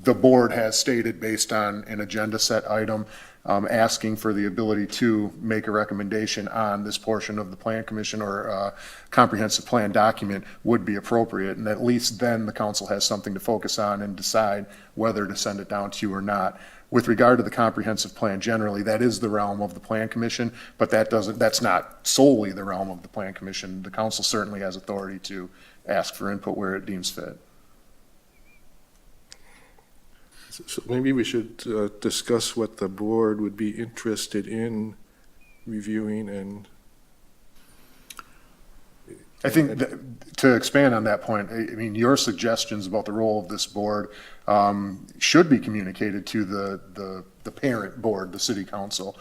the board has stated based on an agenda set item, asking for the ability to make a recommendation on this portion of the plan commission or comprehensive plan document would be appropriate. And at least then the council has something to focus on and decide whether to send it down to you or not. With regard to the comprehensive plan generally, that is the realm of the plan commission, but that's not solely the realm of the plan commission. The council certainly has authority to ask for input where it deems fit. So maybe we should discuss what the board would be interested in reviewing and. I think to expand on that point, I mean, your suggestions about the role of this board should be communicated to the parent board, the city council.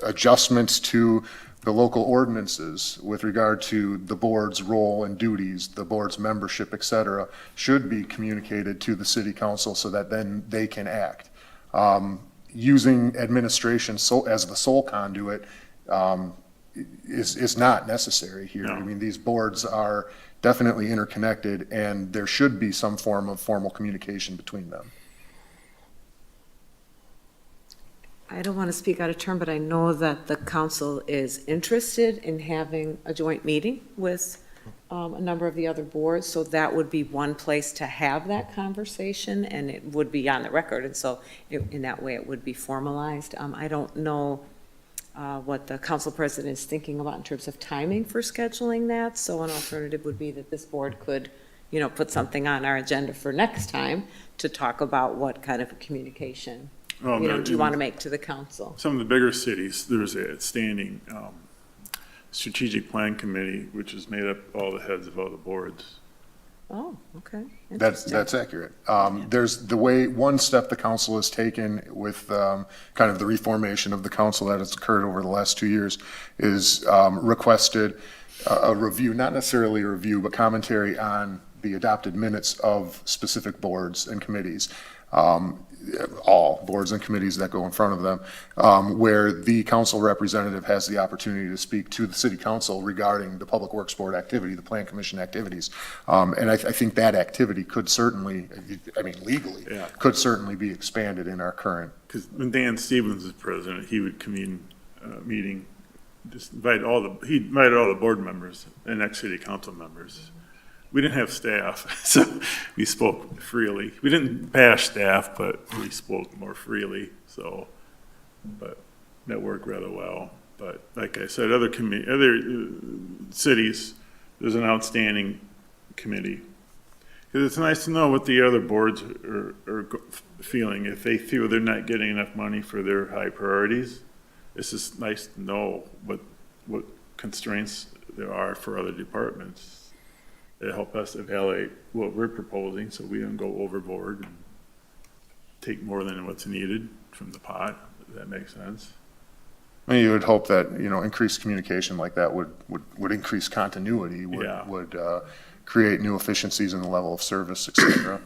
Adjustments to the local ordinances with regard to the board's role and duties, the board's membership, et cetera, should be communicated to the city council so that then they can act. Using administration as the sole conduit is not necessary here. No. I mean, these boards are definitely interconnected, and there should be some form of formal communication between them. I don't want to speak out of turn, but I know that the council is interested in having a joint meeting with a number of the other boards, so that would be one place to have that conversation, and it would be on the record, and so in that way it would be formalized. I don't know what the council president is thinking about in terms of timing for scheduling that, so an alternative would be that this board could, put something on our agenda for next time to talk about what kind of a communication do you want to make to the council? Some of the bigger cities, there's a standing strategic plan committee, which is made up of all the heads of all the boards. Oh, okay. That's accurate. There's the way, one step the council has taken with kind of the reformation of the council that has occurred over the last 2 years is requested a review, not necessarily a review, but commentary on the adopted minutes of specific boards and committees. All boards and committees that go in front of them, where the council representative has the opportunity to speak to the city council regarding the public works board activity, the plan commission activities. And I think that activity could certainly, legally, could certainly be expanded in our current. Because when Dan Stevens was president, he would convene a meeting, just invite he'd invite all the board members and ex-city council members. We didn't have staff, so we spoke freely. We didn't bash staff, but we spoke more freely, but that worked rather well. But like I said, other cities, there's an outstanding committee. Because it's nice to know what the other boards are feeling. If they feel they're not getting enough money for their high priorities, it's just nice to know what constraints there are for other departments. It help us evaluate what we're proposing so we don't go overboard and take more than what's needed from the pot. Does that make sense? I mean, you would hope that, increased communication like that would increase continuity, would create new efficiencies in the level of service, et cetera.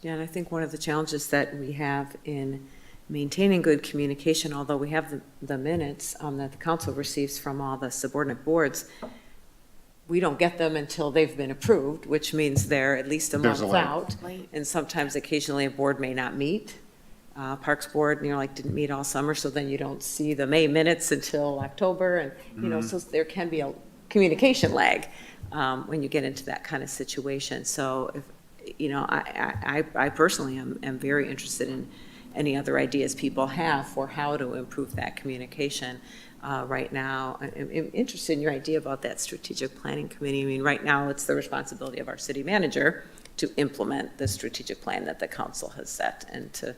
Yeah, and I think one of the challenges that we have in maintaining good communication, although we have the minutes that the council receives from all the subordinate boards, we don't get them until they've been approved, which means they're at least a month out. And sometimes occasionally a board may not meet. Parks Board, didn't meet all summer, so then you don't see the May minutes until October. And, so there can be a communication lag when you get into that kind of situation. So, I personally am very interested in any other ideas people have for how to improve that communication. Right now, I'm interested in your idea about that strategic planning committee. I mean, right now, it's the responsibility of our city manager to implement the strategic plan that the council has set and to,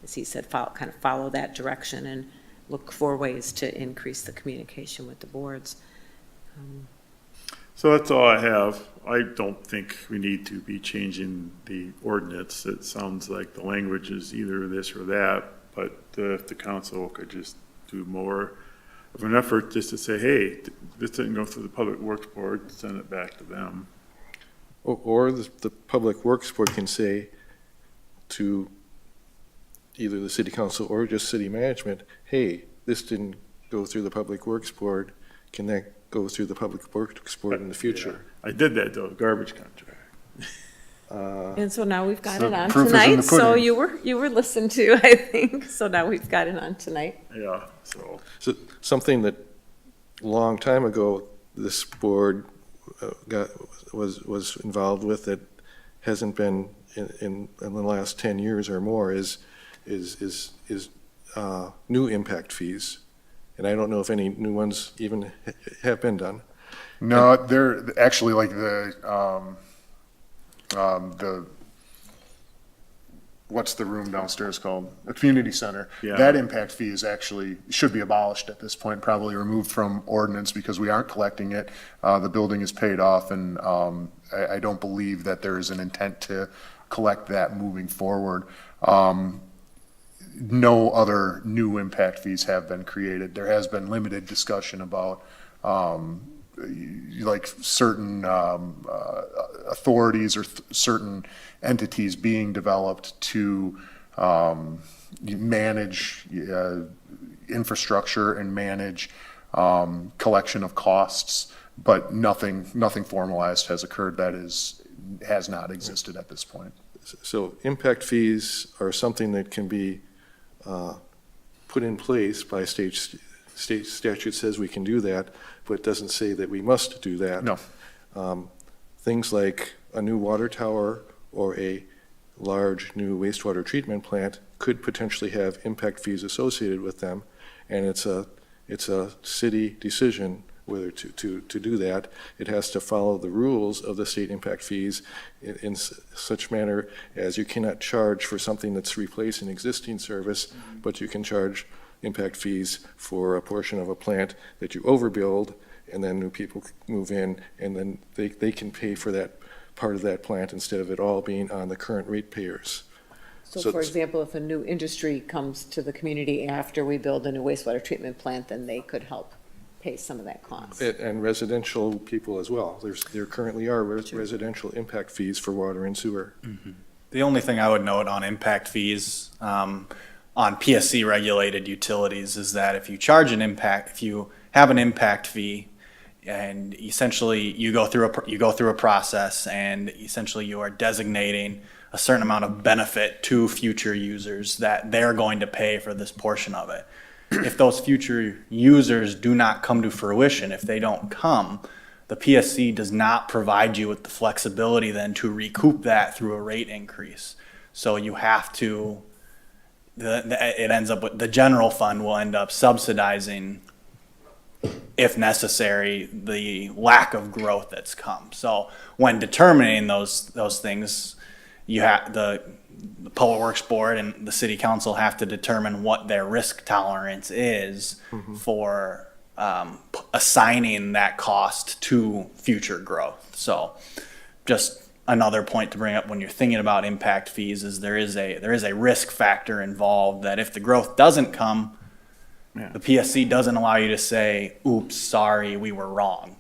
as he said, follow that direction and look for ways to increase the communication with the boards. So that's all I have. I don't think we need to be changing the ordinance. It sounds like the language is either this or that, but if the council could just do more of an effort just to say, hey, this didn't go through the Public Works Board, send it back to them. Or the Public Works Board can say to either the city council or just city management, hey, this didn't go through the Public Works Board, can that go through the Public Works Board in the future? Yeah. I did that though, garbage contract. And so now we've got So it on proof is in the tonight, so pudding. you were listened to, I think, so now we've got it on tonight. Yeah, so, So something that a long time ago, this board was involved with that hasn't been in the last 10 years or more is new impact fees. And I don't know if any new ones even have been done. No, they're actually like the, what's the room downstairs called? The community center. Yeah. That impact fee is actually, should be abolished at this point, probably removed from ordinance because we aren't collecting it. The building is paid off and, I don't believe that there is an intent to collect that moving forward. No other new impact fees have been created. There has been limited discussion about, like certain authorities or certain entities being developed to manage infrastructure and manage collection of costs, but nothing formalized has occurred that has not existed at this point. So impact fees are something that can be put in place by state statute says we can do that, but it doesn't say that we must do that. No. Things like a new water tower or a large new wastewater treatment plant could potentially have impact fees associated with them, and it's a city decision whether to do that. It has to follow the rules of the state impact fees in such manner as you cannot charge for something that's replacing existing service, but you can charge impact fees for a portion of a plant that you overbuild, and then new people move in, and then they can pay for that part of that plant instead of it all being on the current ratepayers. So for example, if a new industry comes to the community after we build a new wastewater treatment plant, then they could help pay some of that cost. And residential people as well. There currently are residential impact fees for water and sewer. The only thing I would note on impact fees, on PSC regulated utilities is that if you charge an impact, if you have an impact fee and essentially you go through a process and essentially you are designating a certain amount of benefit to future users that they're going to pay for this portion of it. If those future users do not come to fruition, if they don't come, the PSC does not provide you with the flexibility then to recoup that through a rate increase. So you have to, it ends up with, the general fund will end up subsidizing, if necessary, the lack of growth that's come. So when determining those things, you have the Public Works Board and the City Council have to determine what their risk tolerance is for assigning that cost to future growth. So just another point to bring up when you're thinking about impact fees is there is a risk factor involved that if the growth doesn't come, the PSC doesn't allow you to say, oops, sorry, we were wrong,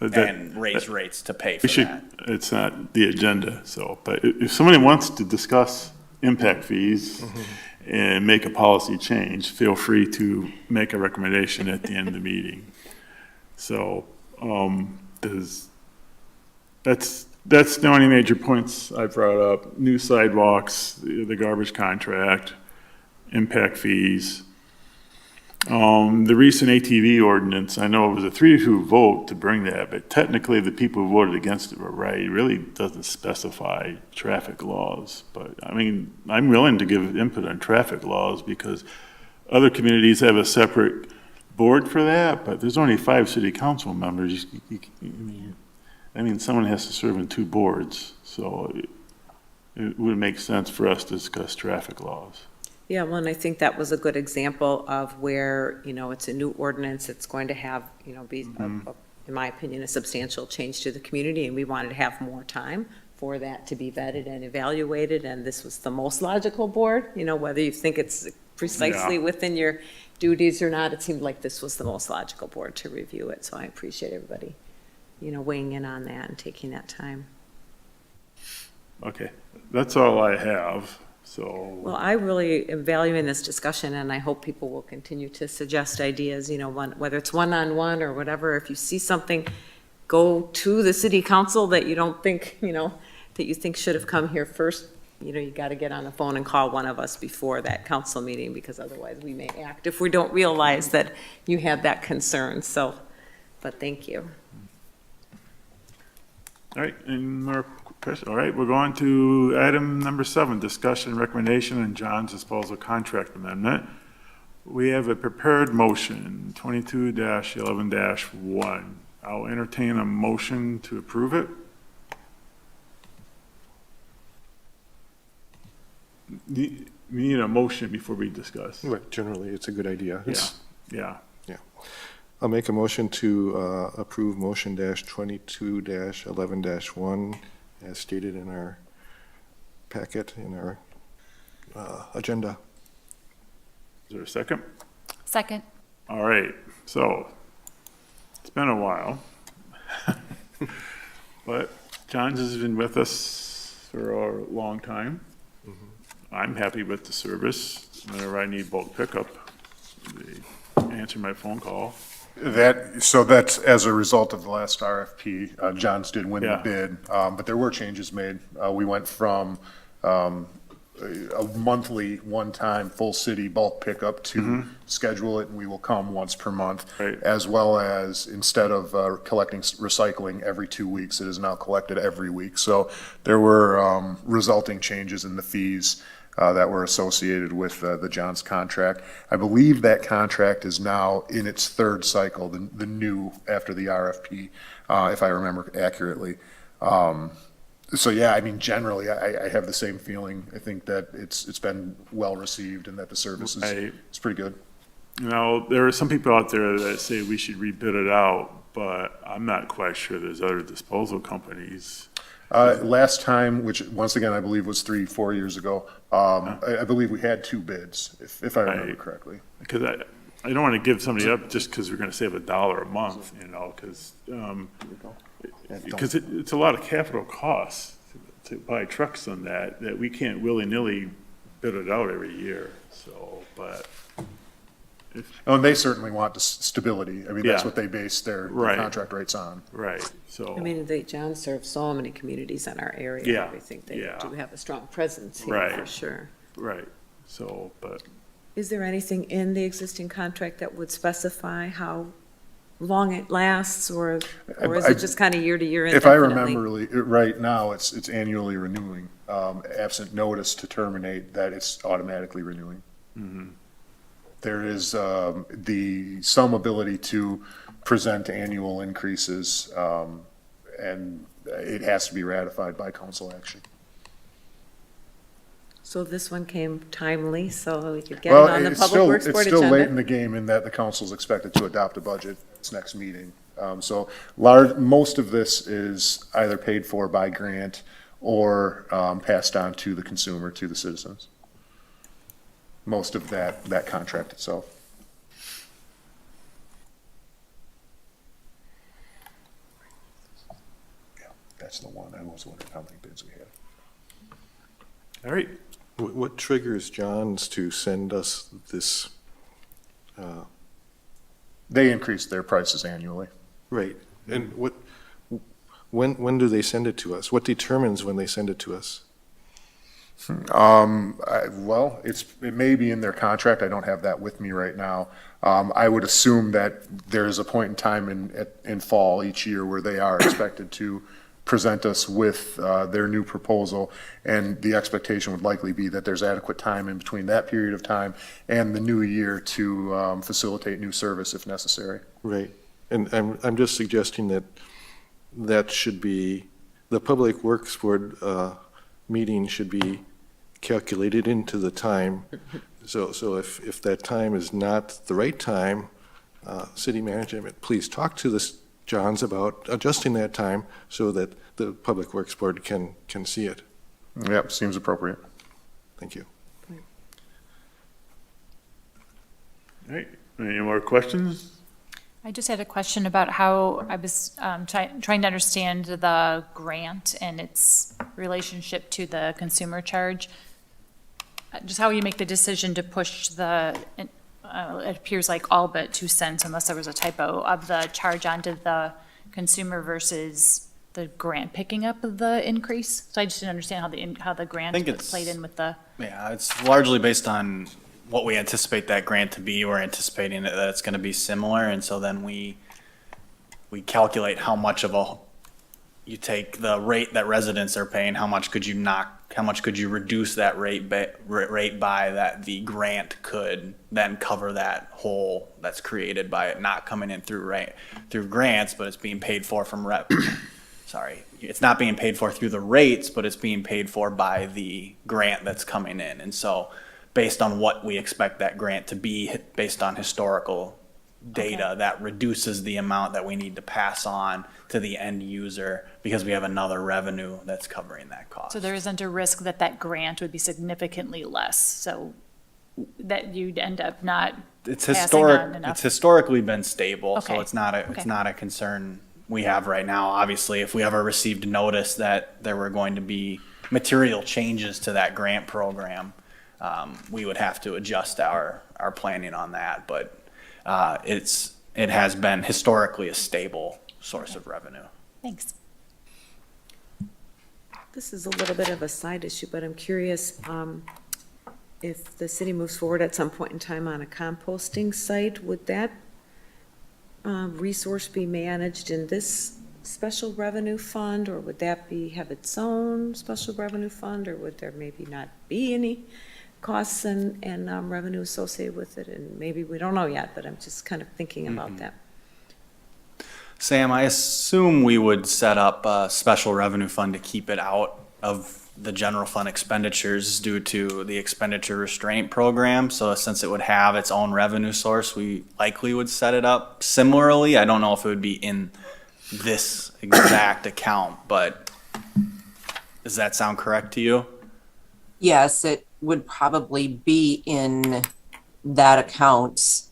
and raise rates to pay for that. it's not the agenda, so, but if somebody wants to discuss impact fees and make a policy change, feel free to make a recommendation at the end of the meeting. So, that's the only major points I brought up. New sidewalks, the garbage contract, impact fees. The recent ATV ordinance, I know it was a 3-2 vote to bring that, but technically the people who voted against it were right. It really doesn't specify traffic laws. But I mean, I'm willing to give input on traffic laws because other communities have a separate board for that, but there's only 5 city council members. I mean, someone has to serve in 2 boards, so it would make sense for us to discuss traffic laws. Yeah, well, and I think that was a good example of where, it's a new ordinance, it's going to have, be, in my opinion, a substantial change to the community, and we wanted to have more time for that to be vetted and evaluated, and this was the most logical board, whether you think it's precisely within your duties or not, it seemed like this was the most logical board to review it, so I appreciate everybody, weighing in on that and taking that time. Okay, that's all I have. So, Well, I really am valuing this discussion, and I hope people will continue to suggest ideas, whether it's one-on-one or whatever. If you see something, go to the city council that you don't think, that you think should have come here first, you got to get on the phone and call one of us before that council meeting, because otherwise we may act if we don't realize that you have that concern, so, but thank you. All right, any more questions? All right, we're going to item number 7, discussion recommendation on John's disposal contract amendment. We have a prepared motion, 22-11-1. I'll entertain a motion to approve it. We need a motion before we discuss. Right, generally, it's a good idea. Yeah. I'll make a motion to approve motion -22-11-1 as stated in our packet, in our agenda. Is there a second? Second. All right, so it's been a while. But John's has been with us for a long time. I'm happy with the service. Whenever I need bulk pickup, they answer my phone call. So that's as a result of the last RFP. Johns did win the Yeah. bid, but there were changes made. We went from a monthly, one-time, full city bulk pickup to schedule it, and we will come once per month. Right. As well as, instead of collecting recycling every 2 weeks, it is now collected every week. So there were resulting changes in the fees that were associated with the Johns contract. I believe that contract is now in its 3rd cycle, the new, after the RFP, if I remember accurately. So yeah, I mean, generally, I have the same feeling. I think that it's been well-received and that the service is pretty good. You know, there are some people out there that say we should rebid it out, but I'm not quite sure there's other disposal companies. Last time, which once again, I believe was 3-4 years ago, I believe we had 2 bids, if I remember correctly. Because I don't want to give somebody up just because we're going to save $1 a month, because it's a lot of capital costs to buy trucks on that we can't willy-nilly bid it out every year, so, but. Oh, and they certainly want the stability. I mean, that's Yeah. what they base their Right. contract rates on. Right, so. I mean, John serves so many communities in our area. Yeah, I think they yeah. do have a strong presence here, Right. for sure. Right, so, but, Is there anything in the existing contract that would specify how long it lasts, or is it just kind of year to year If I indefinitely? remember right now, it's annually renewing, absent notice to terminate, that it's automatically renewing. There is some ability to present annual increases, and it has to be ratified by council action. So this one came timely, so we could get it on the Public Works Board It's still late in agenda? the game in that the council's expected to adopt a budget its next meeting. So most of this is either paid for by grant or passed on to the consumer, to the citizens. Most of that contract itself. Yeah, that's the one. I was wondering how many bids we had. all right, What triggers Johns to send us this? They increase their prices annually. Right, and when do they send it to us? What determines when they send it to us? Well, it may be in their contract. I don't have that with me right now. I would assume that there is a point in time in fall each year where they are expected to present us with their new proposal, and the expectation would likely be that there's adequate time in between that period of time and the new year to facilitate new service if necessary. Right, and I'm just suggesting that should be, the Public Works Board meeting should be calculated into the time. So if that time is not the right time, city management, please talk to the Johns about adjusting that time so that the Public Works Board can see it. Yep, seems appropriate. Thank you. all right, any more questions? I just had a question about how I was trying to understand the grant and its relationship to the consumer charge. Just how you make the decision to push it appears like all but 2 cents, unless there was a typo, of the charge onto the consumer versus the grant picking up the increase? So I just didn't understand how the grant think it's- played in with the, Yeah, it's largely based on what we anticipate that grant to be. We're anticipating that it's gonna be similar, and so then we calculate how much of a, you take the rate that residents are paying, how much could you reduce that rate by that the grant could then cover that hole that's created by it not coming in through grants, but it's being paid for from sorry, it's not being paid for through the rates, but it's being paid for by the grant that's coming in. And so based on what we expect that grant to be, based on historical data, that reduces the amount that we need to pass on to the end user because we have another revenue that's covering that cost. so there isn't a risk that that grant would be significantly less, so that you'd end up not It's passing on enough? It's historically been stable, so Okay. it's not Okay. a concern we have right now. Obviously, if we ever received notice that there were going to be material changes to that grant program, we would have to adjust our planning on that, but it has been historically a stable source of revenue. Thanks. This is a little bit of a side issue, but I'm curious, if the city moves forward at some point in time on a composting site, would that resource be managed in this special revenue fund, or would that have its own special revenue fund, or would there maybe not be any costs and revenue associated with it? And maybe we don't know yet, but I'm just kind of thinking about that. Sam, I assume we would set up a special revenue fund to keep it out of the general fund expenditures due to the expenditure restraint program. So since it would have its own revenue source, we likely would set it up similarly. I don't know if it would be in this exact account, but does that sound correct to you? Yes, it would probably be in that account,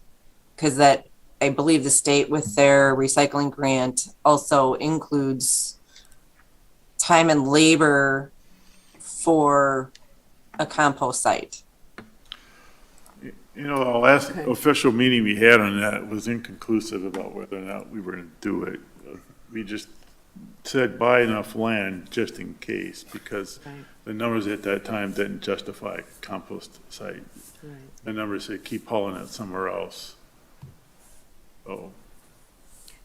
because that, I believe the state with their recycling grant also includes time and labor for a compost site. You know, the last Okay. official meeting we had on that was inconclusive about whether or not we were going to do it. We just said buy enough land just in case, because Right. the numbers at that time didn't justify compost site. Right. The numbers said keep hauling it somewhere else. So,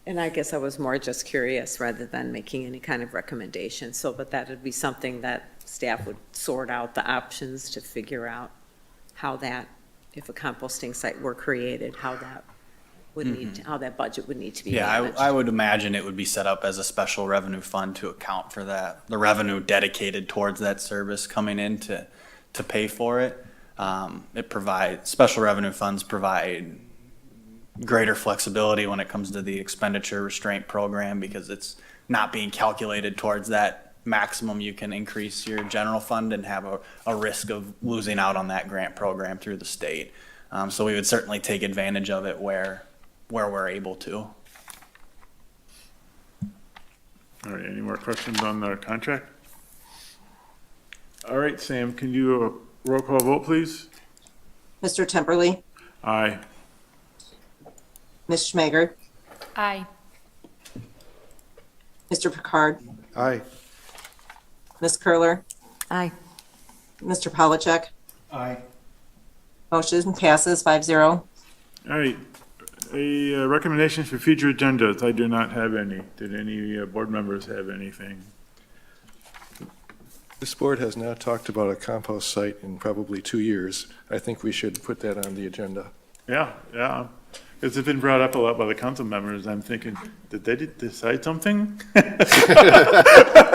And I guess I was more just curious rather than making any kind of recommendation. So, but that would be something that staff would sort out the options to figure out how that, if a composting site were created, how that would need, how that budget would need to be Yeah, managed. I would imagine it would be set up as a special revenue fund to account for that, the revenue dedicated towards that service coming in to pay for it. Special revenue funds provide greater flexibility when it comes to the expenditure restraint program because it's not being calculated towards that maximum you can increase your general fund and have a risk of losing out on that grant program through the state. So we would certainly take advantage of it where we're able to. all right, any more questions on the contract? All right, Sam, can you do a roll call vote, please? Mr. Temperley, Aye. Ms. Schmager, Aye. Mr. Picard, Aye. Ms. Curler, Aye. Mr. Polachek. Aye. Motion passes 5-0. All right, a recommendation for future agendas. I do not have any. Did any board members have anything? This board has not talked about a compost site in probably 2 years. I think we should put that on the agenda. Yeah, yeah. It's been brought up a lot by the council members. I'm thinking, did they decide something?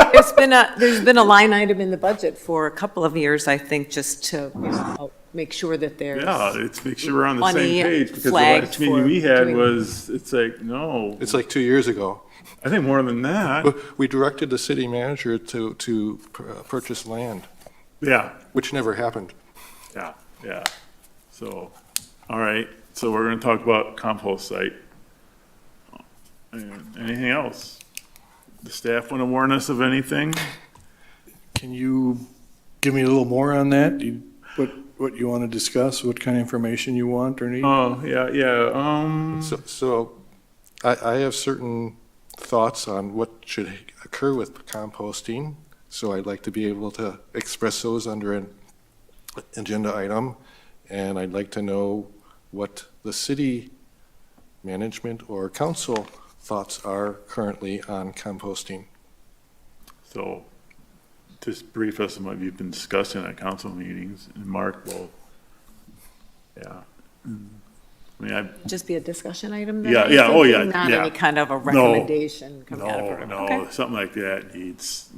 There's been a line item in the budget for a couple of years, I think, just to, make sure that there's. Yeah, it's make sure we're on the Money same page, because the flagged last meeting for we had doing- was, it's like, no, It's like 2 years ago. I think more than that. We directed the city manager to purchase land, Yeah, which never happened. yeah. So, all right, so we're gonna talk about compost site. And anything else? The staff want to warn us of anything? Can you give me a little more on that? What you want to discuss, what kind of information you want or need? Oh, yeah. So I have certain thoughts on what should occur with composting. So I'd like to be able to express those under an agenda item. And I'd like to know what the city management or council thoughts are currently on composting. So just brief us on what you've been discussing at council meetings, and Mark will, yeah. I mean, Just be a discussion item then? Yeah, you're yeah, oh, yeah, thinking? Not yeah. any kind of a recommendation coming out of it? no, Okay. something like that needs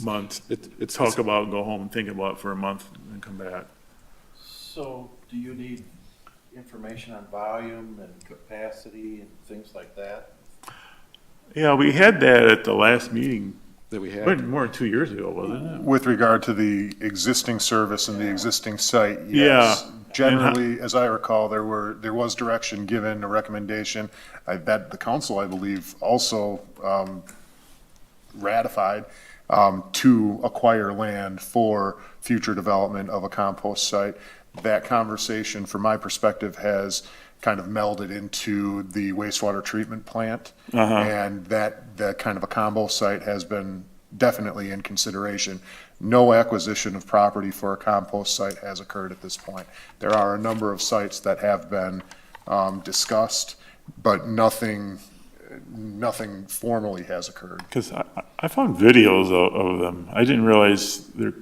months. It's Talk about, go home and think about it for a month and come back. So do you need information on volume and capacity and things like that? Yeah, we had that at the last meeting, that we more had. than 2 years ago, wasn't it? With regard to the existing service and the existing site, Yeah. yes. Generally, as I recall, there was direction given, a recommendation, that the council, I believe, also ratified, to acquire land for future development of a compost site. That conversation, from my perspective, has kind of melded into the wastewater treatment plant. And that kind of a combo site has been definitely in consideration. No acquisition of property for a compost site has occurred at this point. There are a number of sites that have been discussed, but nothing formally has occurred. Because I found videos of them. I didn't realize you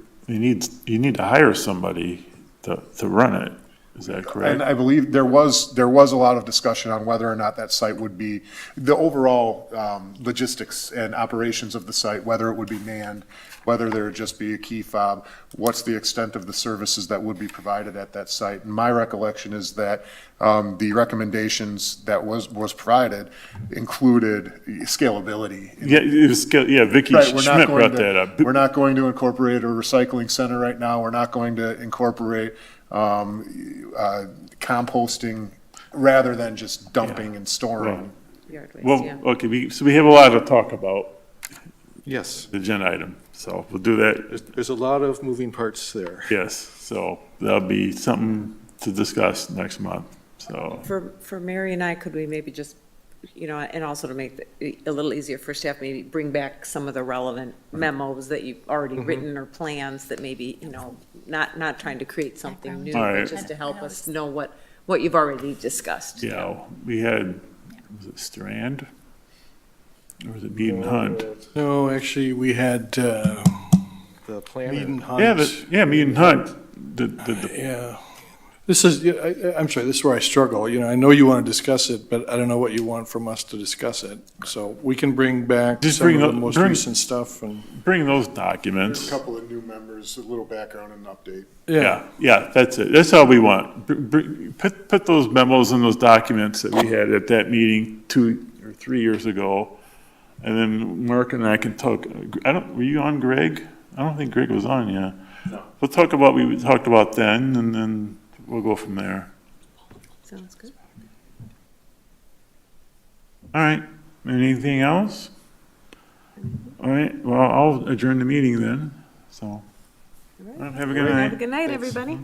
need to hire somebody to run it. Is that correct? And I believe there was a lot of discussion on whether or not that site would be, the overall logistics and operations of the site, whether it would be manned, whether there would just be a key fob, what's the extent of the services that would be provided at that site. And my recollection is that the recommendations that was provided included scalability. Yeah, it was, Vicky Right, we're not Schmidt going brought to- that up. We're not going to incorporate a recycling center right now. We're not going to incorporate composting rather than just dumping and storing. Yard waste, Well, yeah. okay, so we have a lot to talk about, Yes, the agenda item, so we'll do that, there's a lot of moving parts there. yes. So that'll be something to discuss next month, so. For Mary and I, could we maybe just, and also to make it a little easier for staff, maybe bring back some of the relevant memos that you've already written or plans that maybe, not trying to create something new, All but right. just to help us know what you've already discussed. Yeah, we had, was it Strand? Or was it Mead and Hunt? No, actually, we had The plan. Mead and Hunt. Yeah, Mead and Hunt, the Yeah. This is, I'm sorry, this is where I struggle. I know you want to discuss it, but I don't know what you want from us to discuss it. So we can bring back Just some bring of the up- most bring- recent stuff and, bring those There's documents. a couple of new members, a little background and update. Yeah, that's it. That's all we want. Put those memos and those documents that we had at that meeting 2 or 3 years ago. And then Mark and I can talk, were you on, Greg? I don't think Greg was on, yeah. No. We'll talk about what we talked about then, and then we'll go from there. Sounds good. All right, anything else? All right, well, I'll adjourn the meeting then, so. All right. Have a good Have night. a good night, everybody.